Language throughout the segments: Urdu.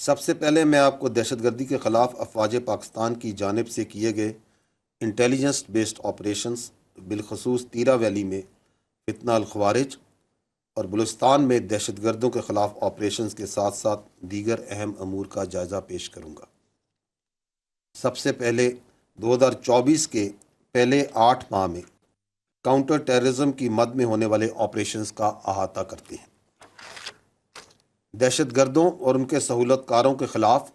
سب سے پہلے میں آپ کو دہشت گردی کے خلاف افواج پاکستان کی جانب سے کیے گئے انٹیلیجنس بیسڈ آپریشنز، بالخصوص تیرہ ویلی میں فتنہ الخوارج اور بلوچستان میں دہشت گردوں کے خلاف آپریشنز کے ساتھ ساتھ دیگر اہم امور کا جائزہ پیش کروں گا۔ سب سے پہلے 2024 کے پہلے 8 ماہ میں کاؤنٹر ٹیررزم کی مد میں ہونے والے آپریشنز کا احاطہ کرتے ہیں۔ دہشت گردوں اور ان کے سہولت کاروں کے خلاف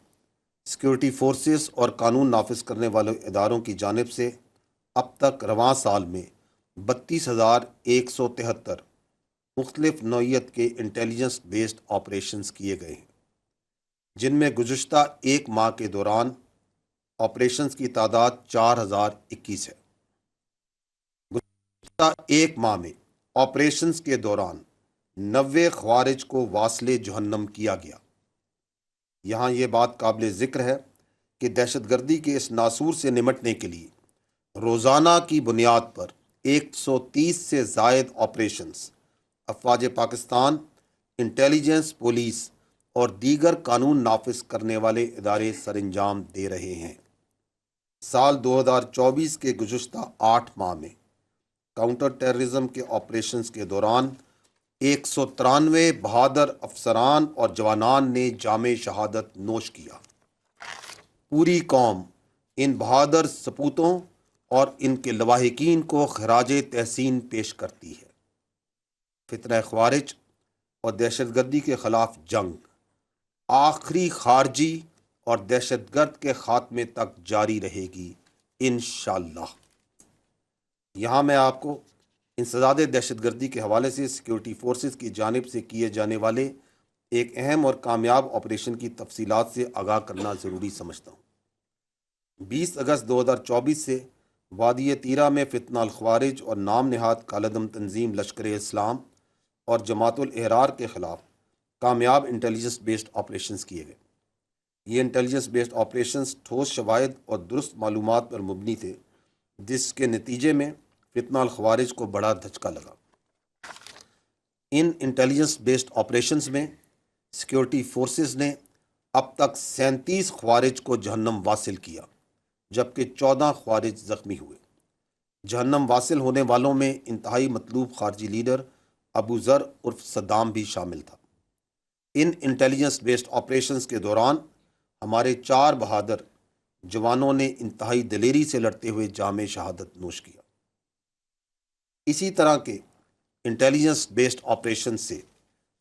سیکورٹی فورسز اور قانون نافذ کرنے والے اداروں کی جانب سے اب تک رواں سال میں 32,173 مختلف نوعیت کے انٹیلیجنس بیسڈ آپریشنز کیے گئے ہیں، جن میں گزشتہ ایک ماہ کے دوران آپریشنز کی تعداد 4,021 ہے۔ گزشتہ ایک ماہ میں آپریشنز کے دوران 90 خوارج کو واصل جہنم کیا گیا۔ یہاں یہ بات قابل ذکر ہے کہ دہشت گردی کے اس ناسور سے نمٹنے کے لیے روزانہ کی بنیاد پر 130 سے زائد آپریشنز افواج پاکستان، انٹیلیجنس، پولیس اور دیگر قانون نافذ کرنے والے ادارے سر انجام دے رہے ہیں۔ سال 2024 کے گزشتہ 8 ماہ میں کاؤنٹر ٹیررزم کے آپریشنز کے دوران 193 بہادر افسران اور جوانان نے جام شہادت نوش کیا۔ پوری قوم ان بہادر سپوتوں اور ان کے لواحقین کو خراج تحسین پیش کرتی ہے۔ فتنہ خوارج اور دہشت گردی کے خلاف جنگ آخری خارجی اور دہشت گرد کے خاتمے تک جاری رہے گی انشاءاللہ۔ یہاں میں آپ کو انسداد دہشت گردی کے حوالے سے سیکورٹی فورسز کی جانب سے کیے جانے والے ایک اہم اور کامیاب آپریشن کی تفصیلات سے آگاہ کرنا ضروری سمجھتا ہوں۔ 20 اگست 2024 سے وادی تیرہ میں فتنہ الخوارج اور نام نہاد کالعدم تنظیم لشکر اسلام اور جماعت الاحرار کے خلاف کامیاب انٹیلیجنس بیسڈ آپریشنز کیے گئے۔ یہ انٹیلیجنس بیسڈ آپریشنز ٹھوس شواہد اور درست معلومات پر مبنی تھے، جس کے نتیجے میں فتنہ الخوارج کو بڑا دھچکا لگا۔ ان انٹیلیجنس بیسڈ آپریشنز میں سیکورٹی فورسز نے اب تک 37 خوارج کو جہنم واصل کیا، جبکہ 14 خوارج زخمی ہوئے۔ جہنم واصل ہونے والوں میں انتہائی مطلوب خارجی لیڈر ابو ذر عرف صدام بھی شامل تھا۔ ان انٹیلیجنس بیسڈ آپریشنز کے دوران ہمارے 4 بہادر جوانوں نے انتہائی دلیری سے لڑتے ہوئے جام شہادت نوش کیا۔ اسی طرح کے انٹیلیجنس بیسڈ آپریشن سے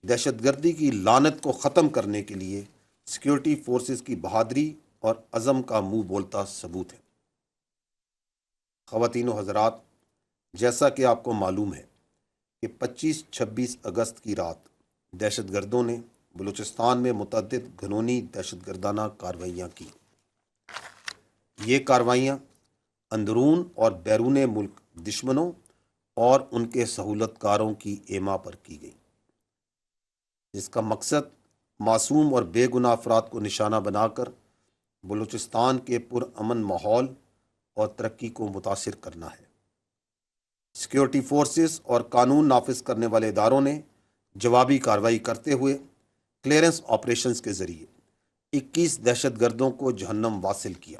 دہشت گردی کی لعنت کو ختم کرنے کے لیے سیکورٹی فورسز کی بہادری اور عزم کا منہ بولتا ثبوت ہے۔ خواتین و حضرات، جیسا کہ آپ کو معلوم ہے کہ 25-26 اگست کی رات دہشت گردوں نے بلوچستان میں متعدد گھنونی دہشت گردانہ کارروائیاں کی۔ یہ کارروائیاں اندرون اور بیرون ملک دشمنوں اور ان کے سہولت کاروں کی ایما پر کی گئی، جس کا مقصد معصوم اور بے گناہ افراد کو نشانہ بنا کر بلوچستان کے پرامن ماحول اور ترقی کو متاثر کرنا ہے۔ سیکورٹی فورسز اور قانون نافذ کرنے والے اداروں نے جوابی کارروائی کرتے ہوئے کلیئرنس آپریشنز کے ذریعے 21 دہشت گردوں کو جہنم واصل کیا۔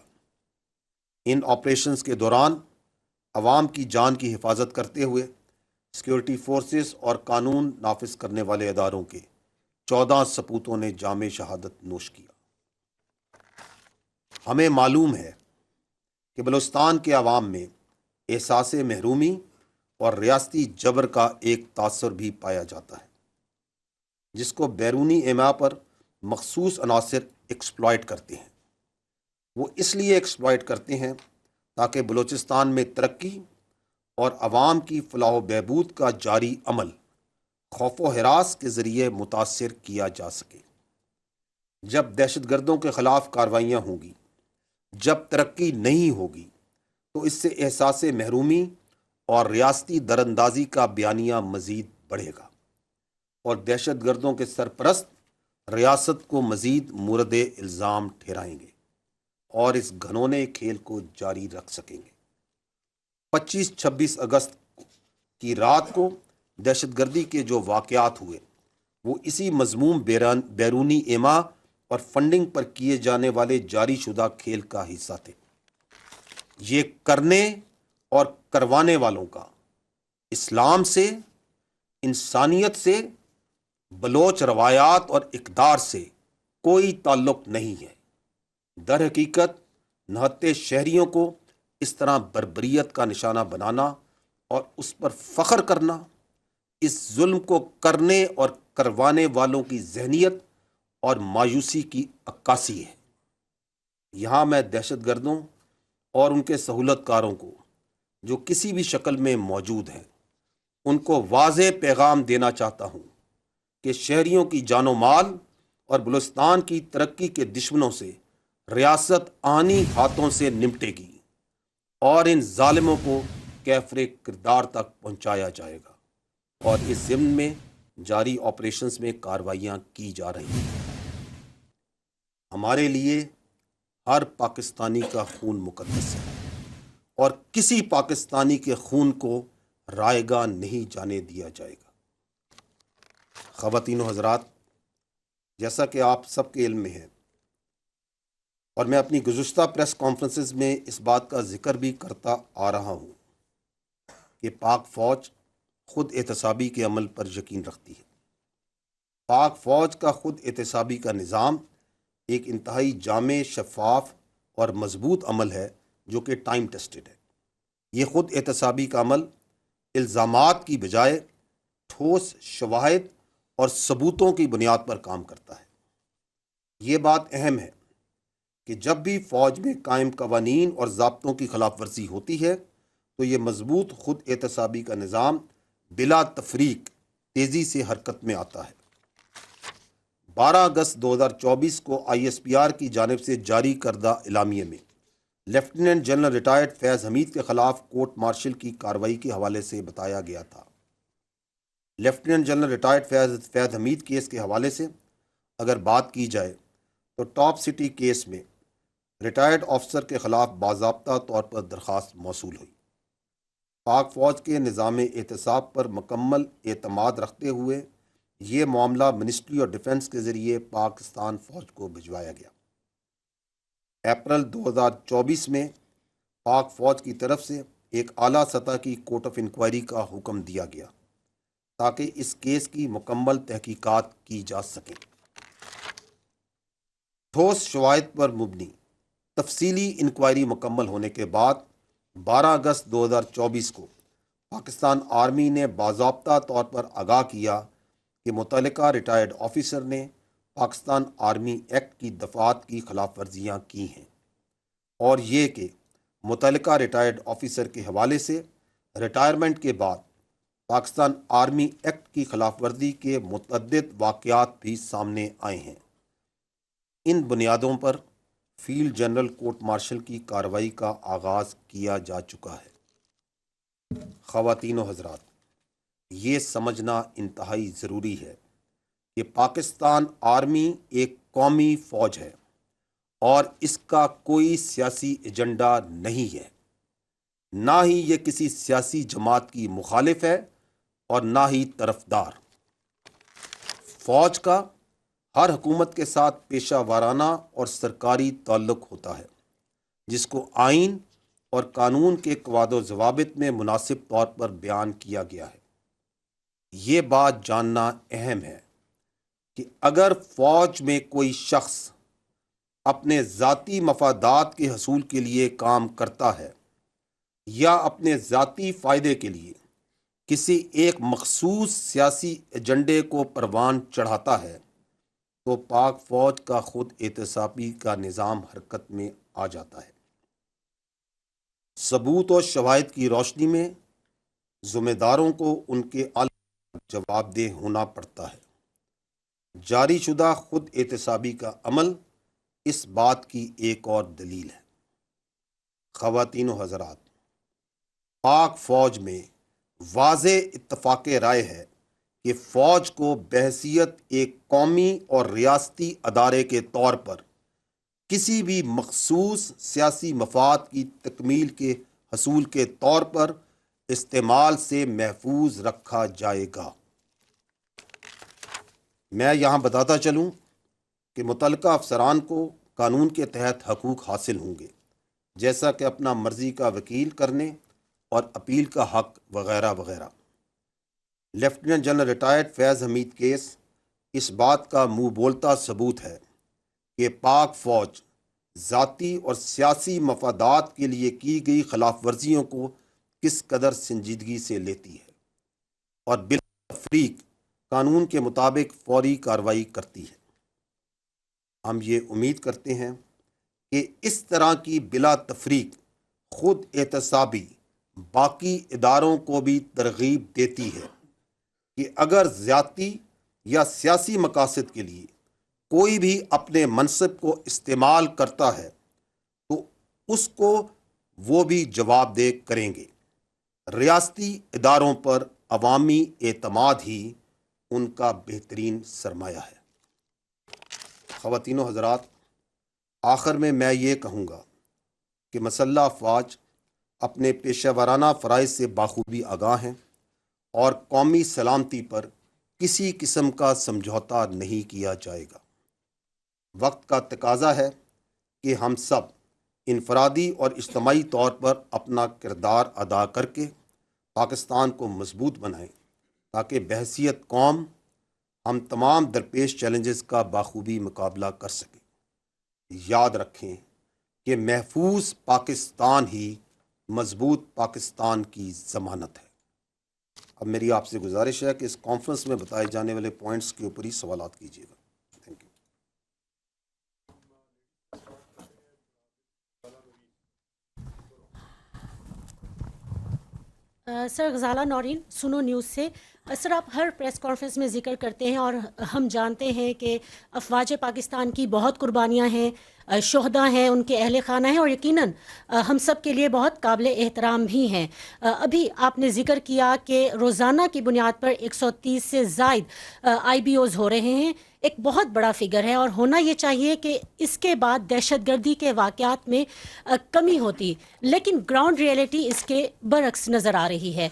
ان آپریشنز کے دوران عوام کی جان کی حفاظت کرتے ہوئے سیکورٹی فورسز اور قانون نافذ کرنے والے اداروں کے 14 سپوتوں نے جام شہادت نوش کیا۔ ہمیں معلوم ہے کہ بلوچستان کے عوام میں احساس محرومی اور ریاستی جبر کا ایک تاثر بھی پایا جاتا ہے، جس کو بیرونی ایما پر مخصوص عناصر ایکسپلائٹ کرتے ہیں۔ وہ اس لیے ایکسپلائٹ کرتے ہیں تاکہ بلوچستان میں ترقی اور عوام کی فلاح و بہبود کا جاری عمل خوف و ہراس کے ذریعے متاثر کیا جا سکے۔ جب دہشت گردوں کے خلاف کارروائیاں ہوں گی، جب ترقی نہیں ہوگی، تو اس سے احساس محرومی اور ریاستی دراندازی کا بیانیہ مزید بڑھے گا اور دہشت گردوں کے سرپرست ریاست کو مزید مورد الزام ٹھہرائیں گے اور اس گھنونے کھیل کو جاری رکھ سکیں گے۔ 25-26 اگست کی رات کو دہشت گردی کے جو واقعات ہوئے وہ اسی مذموم بیرونی ایما اور فنڈنگ پر کیے جانے والے جاری شدہ کھیل کا حصہ تھے۔ یہ کرنے اور کروانے والوں کا اسلام سے، انسانیت سے، بلوچ روایات اور اقدار سے کوئی تعلق نہیں ہے۔ در حقیقت نہتے شہریوں کو اس طرح بربریت کا نشانہ بنانا اور اس پر فخر کرنا اس ظلم کو کرنے اور کروانے والوں کی ذہنیت اور مایوسی کی عکاسی ہے۔ یہاں میں دہشت گردوں اور ان کے سہولت کاروں کو جو کسی بھی شکل میں موجود ہیں ان کو واضح پیغام دینا چاہتا ہوں کہ شہریوں کی جان و مال اور بلوچستان کی ترقی کے دشمنوں سے ریاست آنی ہاتھوں سے نمٹے گی اور ان ظالموں کو کیفر کردار تک پہنچایا جائے گا، اور اس ضمن میں جاری آپریشنز میں کارروائیاں کی جا رہی ہیں۔ ہمارے لیے ہر پاکستانی کا خون مقدس ہے اور کسی پاکستانی کے خون کو رائیگاں نہیں جانے دیا جائے گا۔ خواتین و حضرات، جیسا کہ آپ سب کے علم میں ہے اور میں اپنی گزشتہ پریس کانفرنسز میں اس بات کا ذکر بھی کرتا آ رہا ہوں کہ پاک فوج خود احتسابی کے عمل پر یقین رکھتی ہے۔ پاک فوج کا خود احتسابی کا نظام ایک انتہائی جامع، شفاف اور مضبوط عمل ہے جو کہ ٹائم ٹیسٹڈ ہے۔ یہ خود احتسابی کا عمل الزامات کی بجائے ٹھوس شواہد اور ثبوتوں کی بنیاد پر کام کرتا ہے۔ یہ بات اہم ہے کہ جب بھی فوج میں قائم قوانین اور ضابطوں کی خلاف ورزی ہوتی ہے تو یہ مضبوط خود احتسابی کا نظام بلا تفریق تیزی سے حرکت میں آتا ہے۔ 12 اگست 2024 کو ISPR کی جانب سے جاری کردہ اعلامیے میں لیفٹیننٹ جنرل ریٹائرڈ فیض حمید کے خلاف کورٹ مارشل کی کارروائی کے حوالے سے بتایا گیا تھا۔ لیفٹیننٹ جنرل ریٹائرڈ فیض حمید کیس کے حوالے سے اگر بات کی جائے تو ٹاپ سٹی کیس میں ریٹائرڈ آفیسر کے خلاف باضابطہ طور پر درخواست موصول ہوئی۔ پاک فوج کے نظام احتساب پر مکمل اعتماد رکھتے ہوئے یہ معاملہ منسٹری آف ڈیفنس کے ذریعے پاکستان فوج کو بھجوایا گیا۔ اپریل 2024 میں پاک فوج کی طرف سے ایک اعلیٰ سطح کی کورٹ آف انکوائری کا حکم دیا گیا تاکہ اس کیس کی مکمل تحقیقات کی جا سکیں۔ ٹھوس شواہد پر مبنی تفصیلی انکوائری مکمل ہونے کے بعد 12 اگست 2024 کو پاکستان آرمی نے باضابطہ طور پر آگاہ کیا کہ متعلقہ ریٹائرڈ آفیسر نے پاکستان آرمی ایکٹ کی دفعات کی خلاف ورزیاں کی ہیں، اور یہ کہ متعلقہ ریٹائرڈ آفیسر کے حوالے سے ریٹائرمنٹ کے بعد پاکستان آرمی ایکٹ کی خلاف ورزی کے متعدد واقعات بھی سامنے آئے ہیں۔ ان بنیادوں پر فیلڈ جنرل کورٹ مارشل کی کارروائی کا آغاز کیا جا چکا ہے۔ خواتین و حضرات، یہ سمجھنا انتہائی ضروری ہے کہ پاکستان آرمی ایک قومی فوج ہے اور اس کا کوئی سیاسی ایجنڈا نہیں ہے، نہ ہی یہ کسی سیاسی جماعت کی مخالف ہے اور نہ ہی طرفدار۔ فوج کا ہر حکومت کے ساتھ پیشہ وارانہ اور سرکاری تعلق ہوتا ہے، جس کو آئین اور قانون کے قواعد و ضوابط میں مناسب طور پر بیان کیا گیا ہے۔ یہ بات جاننا اہم ہے کہ اگر فوج میں کوئی شخص اپنے ذاتی مفادات کے حصول کے لیے کام کرتا ہے یا اپنے ذاتی فائدے کے لیے کسی ایک مخصوص سیاسی ایجنڈے کو پروان چڑھاتا ہے تو پاک فوج کا خود احتسابی کا نظام حرکت میں آ جاتا ہے۔ ثبوت و شواہد کی روشنی میں ذمہ داروں کو ان کے اعلی جواب دہ ہونا پڑتا ہے۔ جاری شدہ خود احتسابی کا عمل اس بات کی ایک اور دلیل ہے۔ خواتین و حضرات، پاک فوج میں واضح اتفاق رائے ہے کہ فوج کو بحیثیت ایک قومی اور ریاستی ادارے کے طور پر کسی بھی مخصوص سیاسی مفاد کی تکمیل کے حصول کے طور پر استعمال سے محفوظ رکھا جائے گا۔ میں یہاں بتاتا چلوں کہ متعلقہ افسران کو قانون کے تحت حقوق حاصل ہوں گے، جیسا کہ اپنا مرضی کا وکیل کرنے اور اپیل کا حق وغیرہ وغیرہ۔ لیفٹیننٹ جنرل ریٹائرڈ فیض حمید کیس اس بات کا منہ بولتا ثبوت ہے کہ پاک فوج ذاتی اور سیاسی مفادات کے لیے کی گئی خلاف ورزیوں کو کس قدر سنجیدگی سے لیتی ہے اور بلا تفریق قانون کے مطابق فوری کارروائی کرتی ہے۔ ہم یہ امید کرتے ہیں کہ اس طرح کی بلا تفریق خود احتسابی باقی اداروں کو بھی ترغیب دیتی ہے کہ اگر ذاتی یا سیاسی مقاصد کے لیے کوئی بھی اپنے منصب کو استعمال کرتا ہے تو اس کو وہ بھی جواب دہ کریں گے۔ ریاستی اداروں پر عوامی اعتماد ہی ان کا بہترین سرمایہ ہے۔ خواتین و حضرات، آخر میں یہ کہوں گا کہ مسلح افواج اپنے پیشہ ورانہ فرائض سے بخوبی آگاہ ہیں اور قومی سلامتی پر کسی قسم کا سمجھوتا نہیں کیا جائے گا۔ وقت کا تقاضا ہے کہ ہم سب انفرادی اور اجتماعی طور پر اپنا کردار ادا کر کے پاکستان کو مضبوط بنائیں تاکہ بحیثیت قوم ہم تمام درپیش چیلنجز کا بخوبی مقابلہ کر سکیں۔ یاد رکھیں کہ محفوظ پاکستان ہی مضبوط پاکستان کی ضمانت ہے۔ اب میری آپ سے گزارش ہے کہ اس کانفرنس میں بتائے جانے والے پوائنٹس کے اوپر ہی سوالات کیجیے گا۔ Thank you. Sir, Ghazala Noreen, Suno news سے۔ سر، آپ ہر پریس کانفرنس میں ذکر کرتے ہیں اور ہم جانتے ہیں کہ افواج پاکستان کی بہت قربانیاں ہیں، شہداء ہیں، ان کے اہل خانہ ہیں، اور یقیناً ہم سب کے لیے بہت قابل احترام بھی ہیں۔ ابھی آپ نے ذکر کیا کہ روزانہ کی بنیاد پر 130 سے زائد آئی بی اوز ہو رہے ہیں، ایک بہت بڑا فگر ہے، اور ہونا یہ چاہیے کہ اس کے بعد دہشت گردی کے واقعات میں کمی ہوتی، لیکن گراؤنڈ ریئلٹی اس کے برعکس نظر آ رہی ہے۔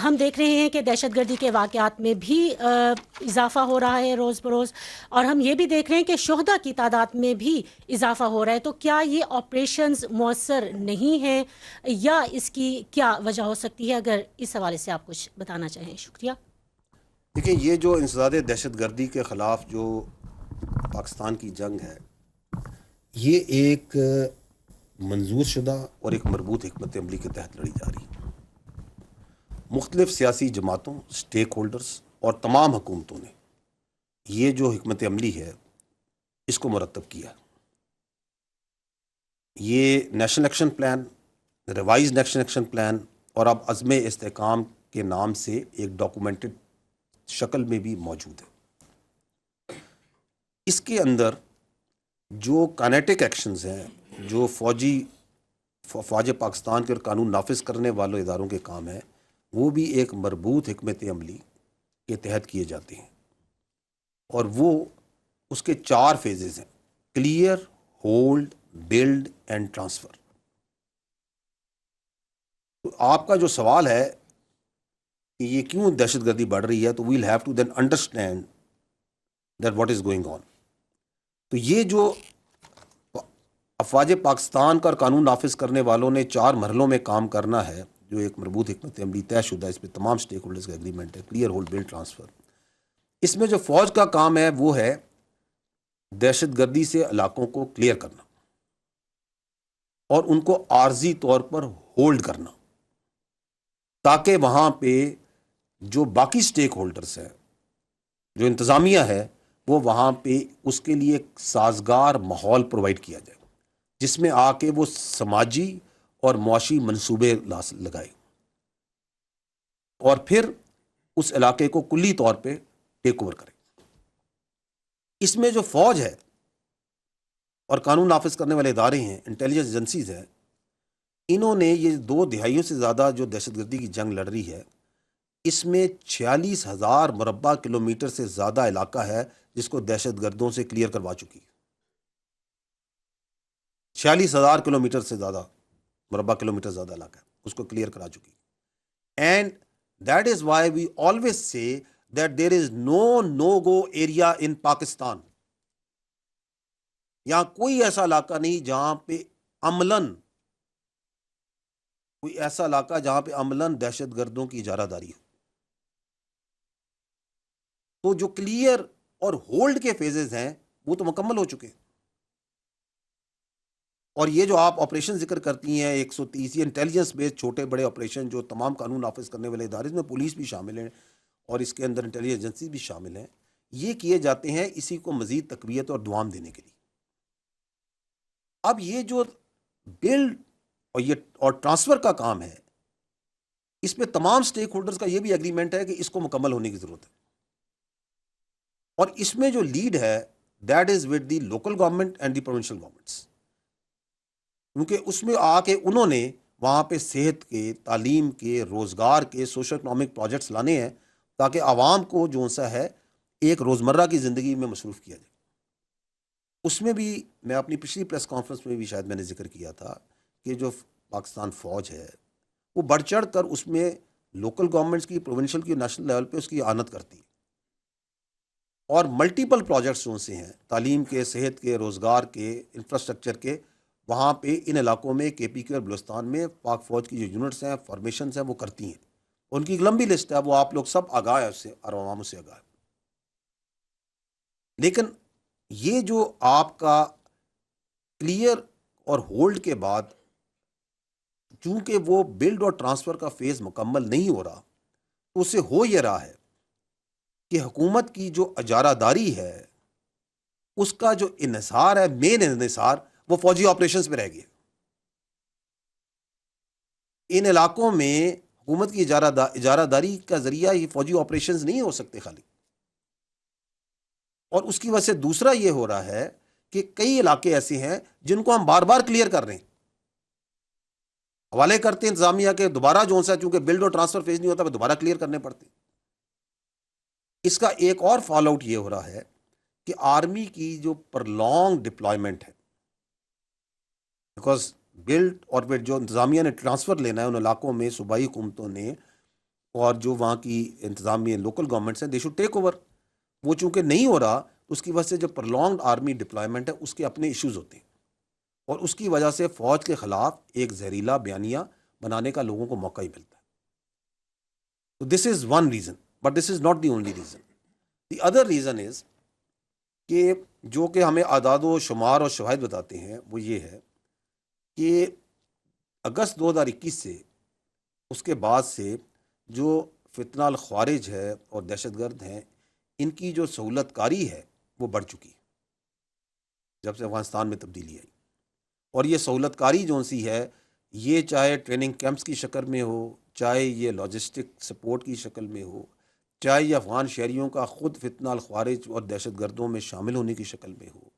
ہم دیکھ رہے ہیں کہ دہشت گردی کے واقعات میں بھی اضافہ ہو رہا ہے روز بروز، اور ہم یہ بھی دیکھ رہے ہیں کہ شہداء کی تعداد میں بھی اضافہ ہو رہا ہے۔ تو کیا یہ آپریشنز مؤثر نہیں ہیں یا اس کی کیا وجہ ہو سکتی ہے؟ اگر اس حوالے سے آپ کچھ بتانا چاہیں۔ شکریہ۔ دیکھیں، یہ جو انسداد دہشت گردی کے خلاف جو پاکستان کی جنگ ہے، یہ ایک منظور شدہ اور ایک مربوط حکمت عملی کے تحت لڑی جا رہی ہے۔ مختلف سیاسی جماعتوں، سٹیک ہولڈرز اور تمام حکومتوں نے یہ جو حکمت عملی ہے اس کو مرتب کیا۔ یہ national action plan, revise national action plan, اور اب عزم استحکام کے نام سے ایک ڈاکومنٹڈ شکل میں بھی موجود ہے۔ اس کے اندر جو کائنیٹک ایکشنز ہیں، جو فوج پاکستان کے اور قانون نافذ کرنے والوں اداروں کے کام ہیں، وہ بھی ایک مربوط حکمت عملی کے تحت کیے جاتے ہیں، اور وہ اس کے 4 فیزز ہیں: clear, hold, build and transfer. تو آپ کا جو سوال ہے کہ یہ کیوں دہشت گردی بڑھ رہی ہے، تو we'll have to then understand that what is going on. تو یہ جو افواج پاکستان کا اور قانون نافذ کرنے والوں نے 4 مرحلوں میں کام کرنا ہے، جو ایک مربوط حکمت عملی طے شدہ، اس پہ تمام سٹیک ہولڈرز کا ایگریمنٹ ہے: کلیئر، ہولڈ، بلڈ، ٹرانسفر۔ اس میں جو فوج کا کام ہے وہ ہے دہشت گردی سے علاقوں کو کلیئر کرنا اور ان کو عارضی طور پر ہولڈ کرنا، تاکہ وہاں پہ جو باقی سٹیک ہولڈرز ہیں، جو انتظامیہ ہے، وہ وہاں پہ اس کے لیے ایک سازگار ماحول پرووائڈ کیا جائے جس میں آ کے وہ سماجی اور معاشی منصوبے لگائے اور پھر اس علاقے کو کلی طور پہ ٹیک اوور کرے۔ اس میں جو فوج ہے اور قانون نافذ کرنے والے ادارے ہیں، انٹیلیجنس ایجنسیز ہیں، انہوں نے یہ 2 دہائیوں سے زیادہ جو دہشت گردی کی جنگ لڑ رہی ہے، اس میں 46,000 مربع کلومیٹر سے زیادہ علاقہ ہے جس کو دہشت گردوں سے کلیئر کروا چکی ہے۔ 46,000 کلومیٹر سے زیادہ مربع کلومیٹر زیادہ علاقہ ہے، اس کو کلیئر کرا چکی ہے۔ And that is why we always say that there is no go area in Pakistan. یہاں کوئی ایسا علاقہ نہیں جہاں پہ عملاً کوئی ایسا علاقہ جہاں پہ عملاً دہشت گردوں کی اجارہ داری ہو. تو جو کلیئر اور ہولڈ کے فیزز ہیں وہ تو مکمل ہو چکے ہیں. اور یہ جو آپ آپریشن ذکر کرتی ہیں 130 یہ انٹیلیجنس بیسڈ چھوٹے بڑے آپریشن جو تمام قانون نافذ کرنے والے ادارے میں پولیس بھی شامل ہیں اور اس کے اندر انٹیلیجنس ایجنسی بھی شامل ہیں, یہ کیے جاتے ہیں اسی کو مزید تقویت اور دوام دینے کے لیے. اب یہ جو بلڈ اور ٹرانسفر کا کام ہے, اس میں تمام سٹیک ہولڈرز کا یہ بھی ایگریمنٹ ہے کہ اس کو مکمل ہونے کی ضرورت ہے. اور اس میں جو لیڈ ہے that is with the local government and the provincial governments, کیونکہ اس میں آ کے انہوں نے وہاں پہ صحت کے, تعلیم کے, روزگار کے, سوشل اکنامک پروجیکٹس لانے ہیں تاکہ عوام کو جو سا ہے ایک روزمرہ کی زندگی میں مصروف کیا جائے. اس میں بھی میں اپنی پچھلی پریس کانفرنس میں بھی شاید میں نے ذکر کیا تھا کہ جو پاکستان فوج ہے وہ بڑھ چڑھ کر اس میں لوکل گورنمنٹس کی, پروونشل کی, نیشنل لیول پہ اس کی اعانت کرتی ہے. اور ملٹیپل پروجیکٹس جو سے ہیں تعلیم کے, صحت کے, روزگار کے, انفراسٹرکچر کے, وہاں پہ ان علاقوں میں کے پی کے اور بلوچستان میں پاک فوج کی جو یونٹس ہیں, فارمیشنز ہیں, وہ کرتی ہیں. ان کی ایک لمبی لسٹ ہے, وہ آپ لوگ سب آگاہ ہے اس سے اور عوام سے آگاہ ہے. لیکن یہ جو آپ کا کلیئر اور ہولڈ کے بعد چونکہ وہ بلڈ اور ٹرانسفر کا فیز مکمل نہیں ہو رہا, تو اس سے ہو یہ رہا ہے کہ حکومت کی جو اجارہ داری ہے اس کا جو انحصار ہے, مین انحصار, وہ فوجی آپریشنز پہ رہ گیا. ان علاقوں میں حکومت کی اجارہ داری کا ذریعہ یہ فوجی آپریشنز نہیں ہو سکتے خالی. اور اس کی وجہ سے دوسرا یہ ہو رہا ہے کہ کئی علاقے ایسے ہیں جن کو ہم بار بار کلیئر کر رہے ہیں, حوالے کرتے ہیں انتظامیہ کے, دوبارہ جو سا چونکہ بلڈ اور ٹرانسفر فیز نہیں ہوتا وہ دوبارہ کلیئر کرنے پڑتے ہیں. اس کا ایک اور فال آؤٹ یہ ہو رہا ہے کہ آرمی کی جو پرلونگ ڈپلائمنٹ ہے, بیکاز بلڈ اور جو انتظامیہ نے ٹرانسفر لینا ہے ان علاقوں میں صوبائی حکومتوں نے اور جو وہاں کی انتظامیہ لوکل گورنمنٹس ہیں, دے شوڈ ٹیک اوور. وہ چونکہ نہیں ہو رہا اس کی وجہ سے جو پرلونگڈ آرمی ڈپلائمنٹ ہے اس کے اپنے ایشوز ہوتے ہیں, اور اس کی وجہ سے فوج کے خلاف ایک زہریلا بیانیہ بنانے کا لوگوں کو موقع ہی ملتا ہے. تو this is one reason, but this is not the only reason. The other reason is کہ جو کہ ہمیں اعداد و شمار اور شواہد بتاتے ہیں وہ یہ ہے کہ اگست 2021 سے اس کے بعد سے جو فتنہ الخوارج ہے اور دہشت گرد ہیں, ان کی جو سہولت کاری ہے وہ بڑھ چکی ہے جب سے افغانستان میں تبدیلی آئی. اور یہ سہولت کاری جو سی ہے, یہ چاہے ٹریننگ کیمپس کی شکل میں ہو, چاہے یہ لاجسٹک سپورٹ کی شکل میں ہو, چاہے یہ افغان شہریوں کا خود فتنہ الخوارج اور دہشت گردوں میں شامل ہونے کی شکل میں ہو,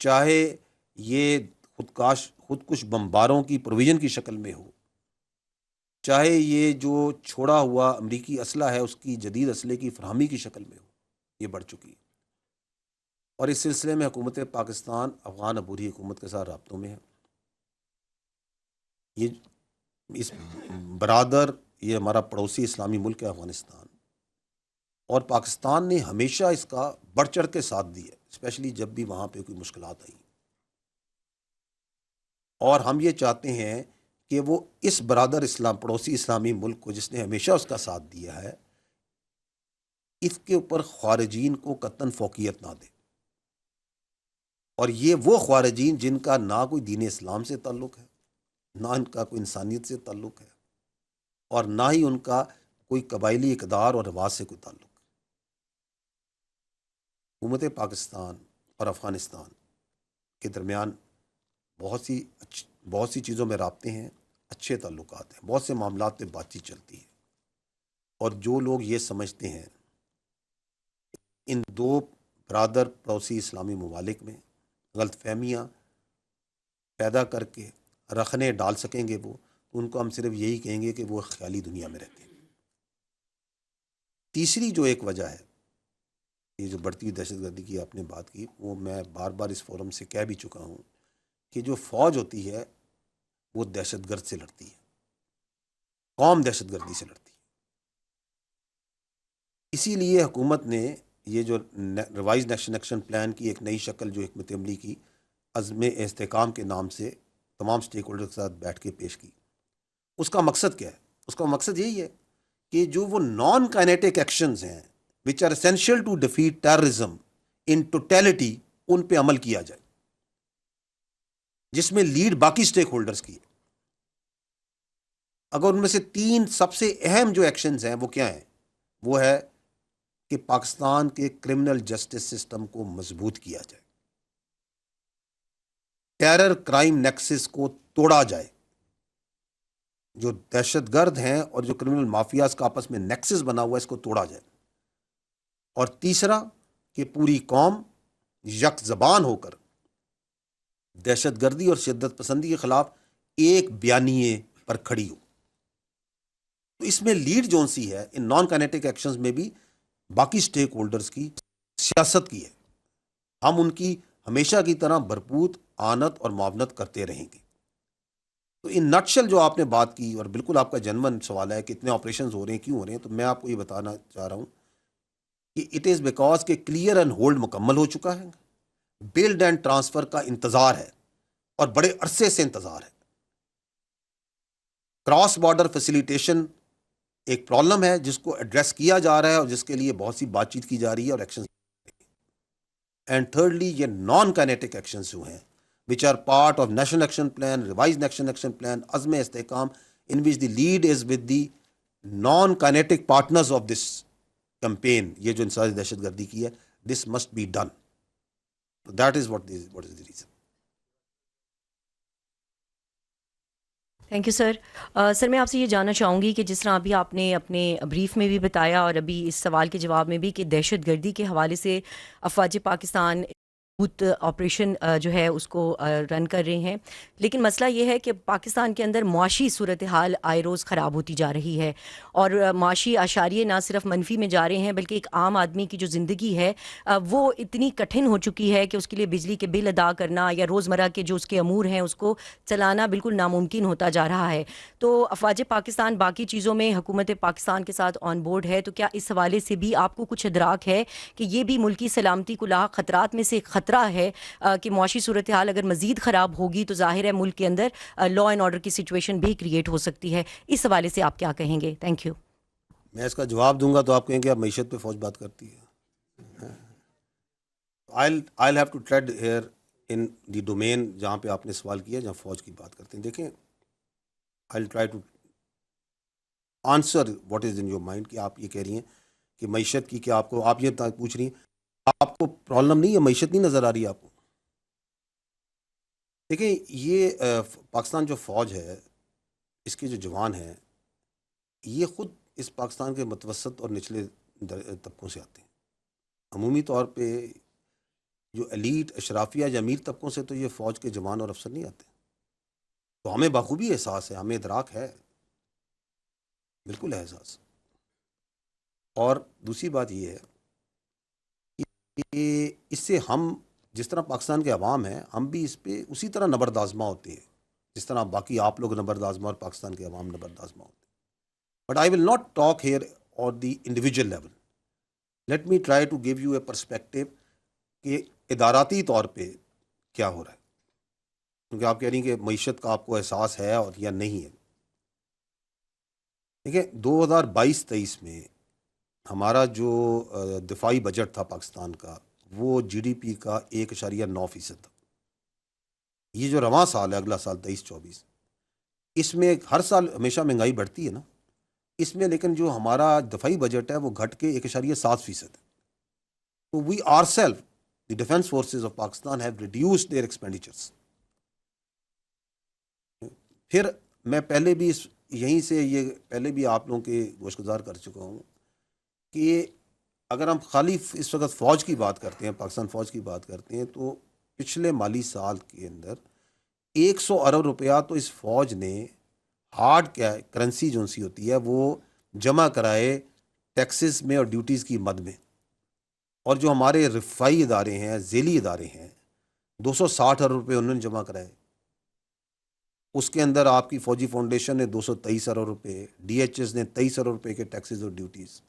چاہے یہ خودکش بمباروں کی پروویژن کی شکل میں ہو, چاہے یہ جو چھوڑا ہوا امریکی اسلحہ ہے اس کی جدید اسلحے کی فراہمی کی شکل میں ہو, یہ بڑھ چکی ہے. اور اس سلسلے میں حکومت پاکستان افغان عبوری حکومت کے ساتھ رابطوں میں ہے. یہ اس برادر, یہ ہمارا پڑوسی اسلامی ملک ہے افغانستان, اور پاکستان نے ہمیشہ اس کا بڑھ چڑھ کے ساتھ دیا, اسپیشلی جب بھی وہاں پہ کوئی مشکلات آئیں. اور ہم یہ چاہتے ہیں کہ وہ اس برادر پڑوسی اسلامی ملک کو جس نے ہمیشہ اس کا ساتھ دیا ہے, اس کے اوپر خارجین کو قطعاً فوقیت نہ دے. اور یہ وہ خارجین جن کا نہ کوئی دین اسلام سے تعلق ہے, نہ ان کا کوئی انسانیت سے تعلق ہے, اور نہ ہی ان کا کوئی قبائلی اقدار اور رواج سے کوئی تعلق. حکومت پاکستان اور افغانستان کے درمیان بہت سی چیزوں میں رابطے ہیں, اچھے تعلقات ہیں, بہت سے معاملات پہ بات چیت چلتی ہے. اور جو لوگ یہ سمجھتے ہیں ان دو برادر پڑوسی اسلامی ممالک میں غلط فہمیاں پیدا کر کے رکھنے ڈال سکیں گے, وہ ان کو ہم صرف یہی کہیں گے کہ وہ خیالی دنیا میں رہتے ہیں. تیسری جو ایک وجہ ہے, یہ جو بڑھتی ہوئی دہشت گردی کی آپ نے بات کی, وہ میں بار بار اس فورم سے کہہ بھی چکا ہوں کہ جو فوج ہوتی ہے وہ دہشت گرد سے لڑتی ہے, قوم دہشت گردی سے لڑتی ہے. اسی لیے حکومت نے یہ جو ریوائز نیشنل ایکشن پلان کی ایک نئی شکل جو حکمت عملی کی عزم استحکام کے نام سے تمام سٹیک ہولڈر کے ساتھ بیٹھ کے پیش کی، اس کا مقصد کیا ہے؟ اس کا مقصد یہی ہے کہ جو وہ نان کائنیٹک ایکشنز ہیں which are essential to defeat terrorism in totality, ان پہ عمل کیا جائے، جس میں لیڈ باقی سٹیک ہولڈرز کی ہے۔ اگر ان میں سے 3 سب سے اہم جو ایکشنز ہیں وہ کیا ہیں؟ وہ ہے کہ پاکستان کے کرمنل جسٹس سسٹم کو مضبوط کیا جائے، ٹیرر کرائم نیکسس کو توڑا جائے، جو دہشت گرد ہیں اور جو کرمنل مافیاز کا آپس میں نیکسس بنا ہوا ہے اس کو توڑا جائے، اور تیسرا کہ پوری قوم یک زبان ہو کر دہشت گردی اور شدت پسندی کے خلاف ایک بیانیے پر کھڑی ہو۔ تو اس میں لیڈ جون سی ہے ان نان کائنیٹک ایکشنز میں بھی باقی سٹیک ہولڈرز کی سیاست کی ہے، ہم ان کی ہمیشہ کی طرح بھرپور آنت اور معاونت کرتے رہیں گے۔ تو ان نٹشل جو آپ نے بات کی، اور بالکل آپ کا جنون سوال ہے کہ اتنے آپریشنز ہو رہے ہیں کیوں ہو رہے ہیں، تو میں آپ کو یہ بتانا چاہ رہا ہوں کہ اٹ از بیکاز کہ کلیئر اینڈ ہولڈ مکمل ہو چکا ہے، بلڈ اینڈ ٹرانسفر کا انتظار ہے اور بڑے عرصے سے انتظار ہے۔ کراس بارڈر فیسیلیٹیشن ایک پرابلم ہے جس کو ایڈریس کیا جا رہا ہے اور جس کے لیے بہت سی بات چیت کی جا رہی ہے اور ایکشن۔ اینڈ تھرڈلی یہ نان کائنیٹک ایکشنز جو ہیں which are part of national action plan, revised national action plan, عزم استحکام in which the lead is with the non-kinetic partners of this campaign، یہ جو انسداد دہشت گردی کی ہے، this must be done. So that is what is the reason. Thank you sir. Sir میں آپ سے یہ جاننا چاہوں گی کہ جس طرح ابھی آپ نے اپنے بریف میں بھی بتایا اور ابھی اس سوال کے جواب میں بھی کہ دہشت گردی کے حوالے سے افواج پاکستان آپریشن جو ہے اس کو رن کر رہے ہیں، لیکن مسئلہ یہ ہے کہ پاکستان کے اندر معاشی صورتحال آئے روز خراب ہوتی جا رہی ہے، اور معاشی اشاریے نہ صرف منفی میں جا رہے ہیں بلکہ ایک عام آدمی کی جو زندگی ہے وہ اتنی کٹھن ہو چکی ہے کہ اس کے لیے بجلی کے بل ادا کرنا یا روزمرہ کے جو اس کے امور ہیں اس کو چلانا بالکل ناممکن ہوتا جا رہا ہے۔ تو افواج پاکستان باقی چیزوں میں حکومت پاکستان کے ساتھ آن بورڈ ہے، تو کیا اس حوالے سے بھی آپ کو کچھ ادراک ہے کہ یہ بھی ملکی سلامتی کو لاحق خطرات میں سے ایک خطرہ ہے کہ معاشی صورتحال اگر مزید خراب ہوگی تو ظاہر ہے ملک کے اندر لا اینڈ آرڈر کی سچویشن بھی کریٹ ہو سکتی ہے؟ اس حوالے سے آپ کیا کہیں گے؟ Thank you. میں اس کا جواب دوں گا تو آپ کہیں گے آپ معیشت پہ فوج بات کرتی ہے۔ I'll have to tread here in the domain جہاں پہ آپ نے سوال کیا، جہاں فوج کی بات کرتے ہیں۔ دیکھیں I'll try to answer what is in your mind کہ آپ یہ کہہ رہی ہیں کہ معیشت کی، کیا آپ یہ پوچھ رہی ہیں آپ کو پرابلم نہیں ہے، معیشت نہیں نظر آ رہی ہے آپ کو؟ دیکھیں یہ پاکستان جو فوج ہے، اس کے جو جوان ہیں، یہ خود اس پاکستان کے متوسط اور نچلے طبقوں سے آتے ہیں۔ عمومی طور پہ جو ایلیٹ اشرافیہ یا امیر طبقوں سے تو یہ فوج کے جوان اور افسر نہیں آتے۔ تو ہمیں بخوبی احساس ہے، ہمیں ادراک ہے، بالکل احساس۔ اور دوسری بات یہ ہے کہ اس سے ہم جس طرح پاکستان کے عوام ہیں، ہم بھی اس پہ اسی طرح نبرد آزما ہوتے ہیں جس طرح باقی آپ لوگ نبرد آزما اور پاکستان کے عوام نبرد آزما ہوتے ہیں۔ But I will not talk here on the individual level, let me try to give you a perspective کہ اداراتی طور پہ کیا ہو رہا ہے، کیونکہ آپ کہہ رہی ہیں کہ معیشت کا آپ کو احساس ہے اور یا نہیں ہے۔ دیکھیں 2022-23 میں ہمارا جو دفاعی بجٹ تھا پاکستان کا، وہ جی ڈی پی کا 1.9% تھا۔ یہ جو رواں سال ہے، اگلا سال 23-24، اس میں ہر سال ہمیشہ مہنگائی بڑھتی ہے نا، اس میں لیکن جو ہمارا دفاعی بجٹ ہے وہ گھٹ کے 1.7% ہے۔ تو we are self the defence forces of Pakistan have reduced their expenditures. پھر میں پہلے بھی یہیں سے یہ پہلے بھی آپ لوگوں کے گوش گزار کر چکا ہوں کہ اگر ہم خالی اس وقت فوج کی بات کرتے ہیں، پاکستان فوج کی بات کرتے ہیں، تو پچھلے مالی سال کے اندر 100 ارب روپیہ تو اس فوج نے ہارڈ کرنسی جو سی ہوتی ہے وہ جمع کرائے ٹیکسز میں اور ڈیوٹیز کی مد میں، اور جو ہمارے رفائی ادارے ہیں، ذیلی ادارے ہیں، 260 ارب روپے انہوں نے جمع کرائے۔ اس کے اندر آپ کی فوجی فاؤنڈیشن نے 223 ارب روپے، ڈی ایچ ایس نے 23 ارب روپے کے ٹیکسز اور ڈیوٹیز،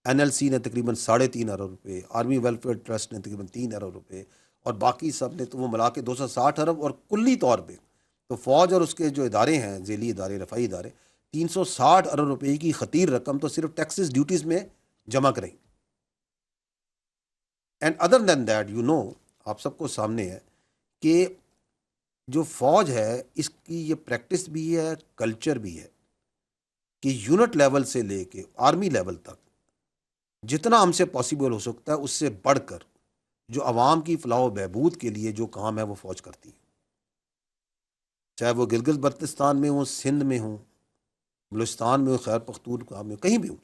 NLC نے تقریباً 3.5 ارب روپے, آرمی ویلفیئر ٹرسٹ نے تقریباً 3 ارب روپے, اور باقی سب نے تو وہ ملا کے 260 ارب, اور کلی طور پہ تو فوج اور اس کے جو ادارے ہیں, ذیلی ادارے, رفائی ادارے, 360 ارب روپے کی خطیر رقم تو صرف ٹیکسز ڈیوٹیز میں جمع کریں. اینڈ ادر دین دیٹ آپ سب کو سامنے ہے کہ جو فوج ہے اس کی یہ پریکٹس بھی ہے, کلچر بھی ہے کہ یونٹ لیول سے لے کے آرمی لیول تک جتنا ہم سے پاسبل ہو سکتا ہے اس سے بڑھ کر جو عوام کی فلاح و بہبود کے لیے جو کام ہے وہ فوج کرتی ہے, چاہے وہ گلگت بلتستان میں ہوں, سندھ میں ہوں, بلوچستان میں ہوں, خیبر پختونخوا میں ہوں, کہیں بھی ہوں,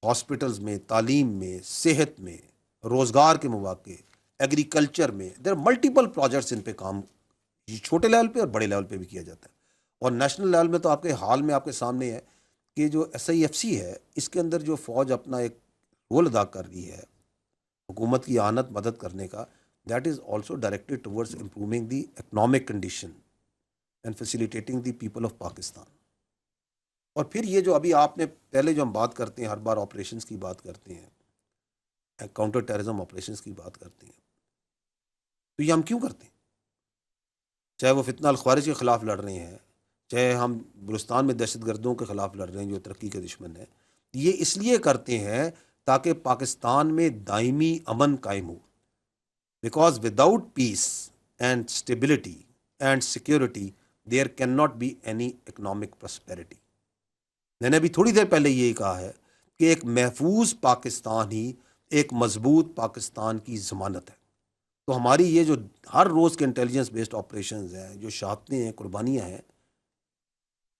ہاسپٹلز میں, تعلیم میں, صحت میں, روزگار کے مواقع, ایگریکلچر میں, دیر ملٹیپل پروجیکٹس ان پہ کام چھوٹے لیول پہ اور بڑے لیول پہ بھی کیا جاتا ہے. اور نیشنل لیول میں تو آپ کے حال میں آپ کے سامنے ہے کہ جو SIFC ہے اس کے اندر جو فوج اپنا ایک رول ادا کر رہی ہے حکومت کی اعانت مدد کرنے کا, that is also directed towards improving the economic condition and facilitating the people of Pakistan. اور پھر یہ جو ابھی آپ نے پہلے جو ہم بات کرتے ہیں, ہر بار آپریشنز کی بات کرتے ہیں, کاؤنٹر ٹیررزم آپریشنز کی بات کرتے ہیں, تو یہ ہم کیوں کرتے ہیں؟ چاہے وہ فتنہ الخوارج کے خلاف لڑ رہے ہیں, چاہے ہم بلوچستان میں دہشت گردوں کے خلاف لڑ رہے ہیں جو ترقی کے دشمن ہیں, یہ اس لیے کرتے ہیں تاکہ پاکستان میں دائمی امن قائم ہو. Because without peace and stability and security there can not be any economic prosperity. میں نے ابھی تھوڑی دیر پہلے یہ کہا ہے کہ ایک محفوظ پاکستان ہی ایک مضبوط پاکستان کی ضمانت ہے. تو ہماری یہ جو ہر روز کے انٹیلیجنس بیسڈ آپریشنز ہیں, جو شہادتیں ہیں, قربانیاں ہیں,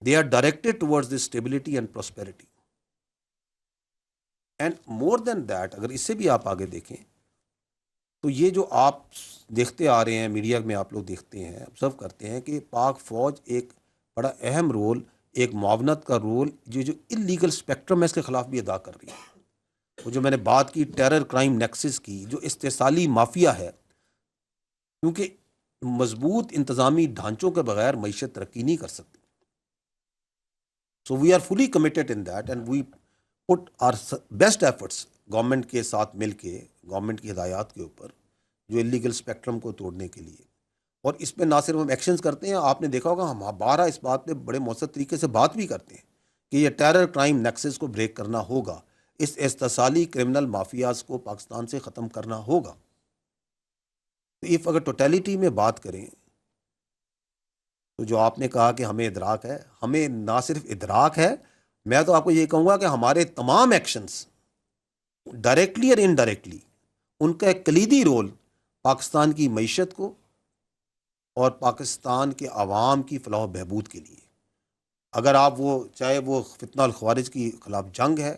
they are directed towards this stability and prosperity. And more than that, اگر اس سے بھی آپ آگے دیکھیں تو یہ جو آپ دیکھتے آ رہے ہیں, میڈیا میں آپ لوگ دیکھتے ہیں, آبزرو کرتے ہیں کہ پاک فوج ایک بڑا اہم رول, ایک معاونت کا رول جو اللیگل اسپیکٹرم ہے اس کے خلاف بھی ادا کر رہی ہے. وہ جو میں نے بات کی ٹیرر کرائم نیکسس کی, جو استحصالی مافیا ہے, کیونکہ مضبوط انتظامی ڈھانچوں کے بغیر معیشت ترقی نہیں کر سکتی. So we are fully committed in that and we put our best efforts government کے ساتھ مل کے, گورنمنٹ کی ہدایات کے اوپر, جو اللیگل اسپیکٹرم کو توڑنے کے لیے. اور اس پہ نہ صرف ہم ایکشنز کرتے ہیں, آپ نے دیکھا ہوگا ہم 12 اس بات پہ بڑے مؤثر طریقے سے بات بھی کرتے ہیں کہ یہ ٹیرر کرائم نیکسس کو بریک کرنا ہوگا, اس استحصالی کرمنل مافیاز کو پاکستان سے ختم کرنا ہوگا. اگر ٹوٹیلیٹی میں بات کریں تو جو آپ نے کہا کہ ہمیں ادراک ہے, ہمیں نہ صرف ادراک ہے, میں تو آپ کو یہ کہوں گا کہ ہمارے تمام ایکشنز ڈائریکٹلی اور انڈائریکٹلی ان کا ایک کلیدی رول پاکستان کی معیشت کو اور پاکستان کے عوام کی فلاح و بہبود کے لیے. اگر آپ چاہے وہ فتنہ الخوارج کی خلاف جنگ ہے,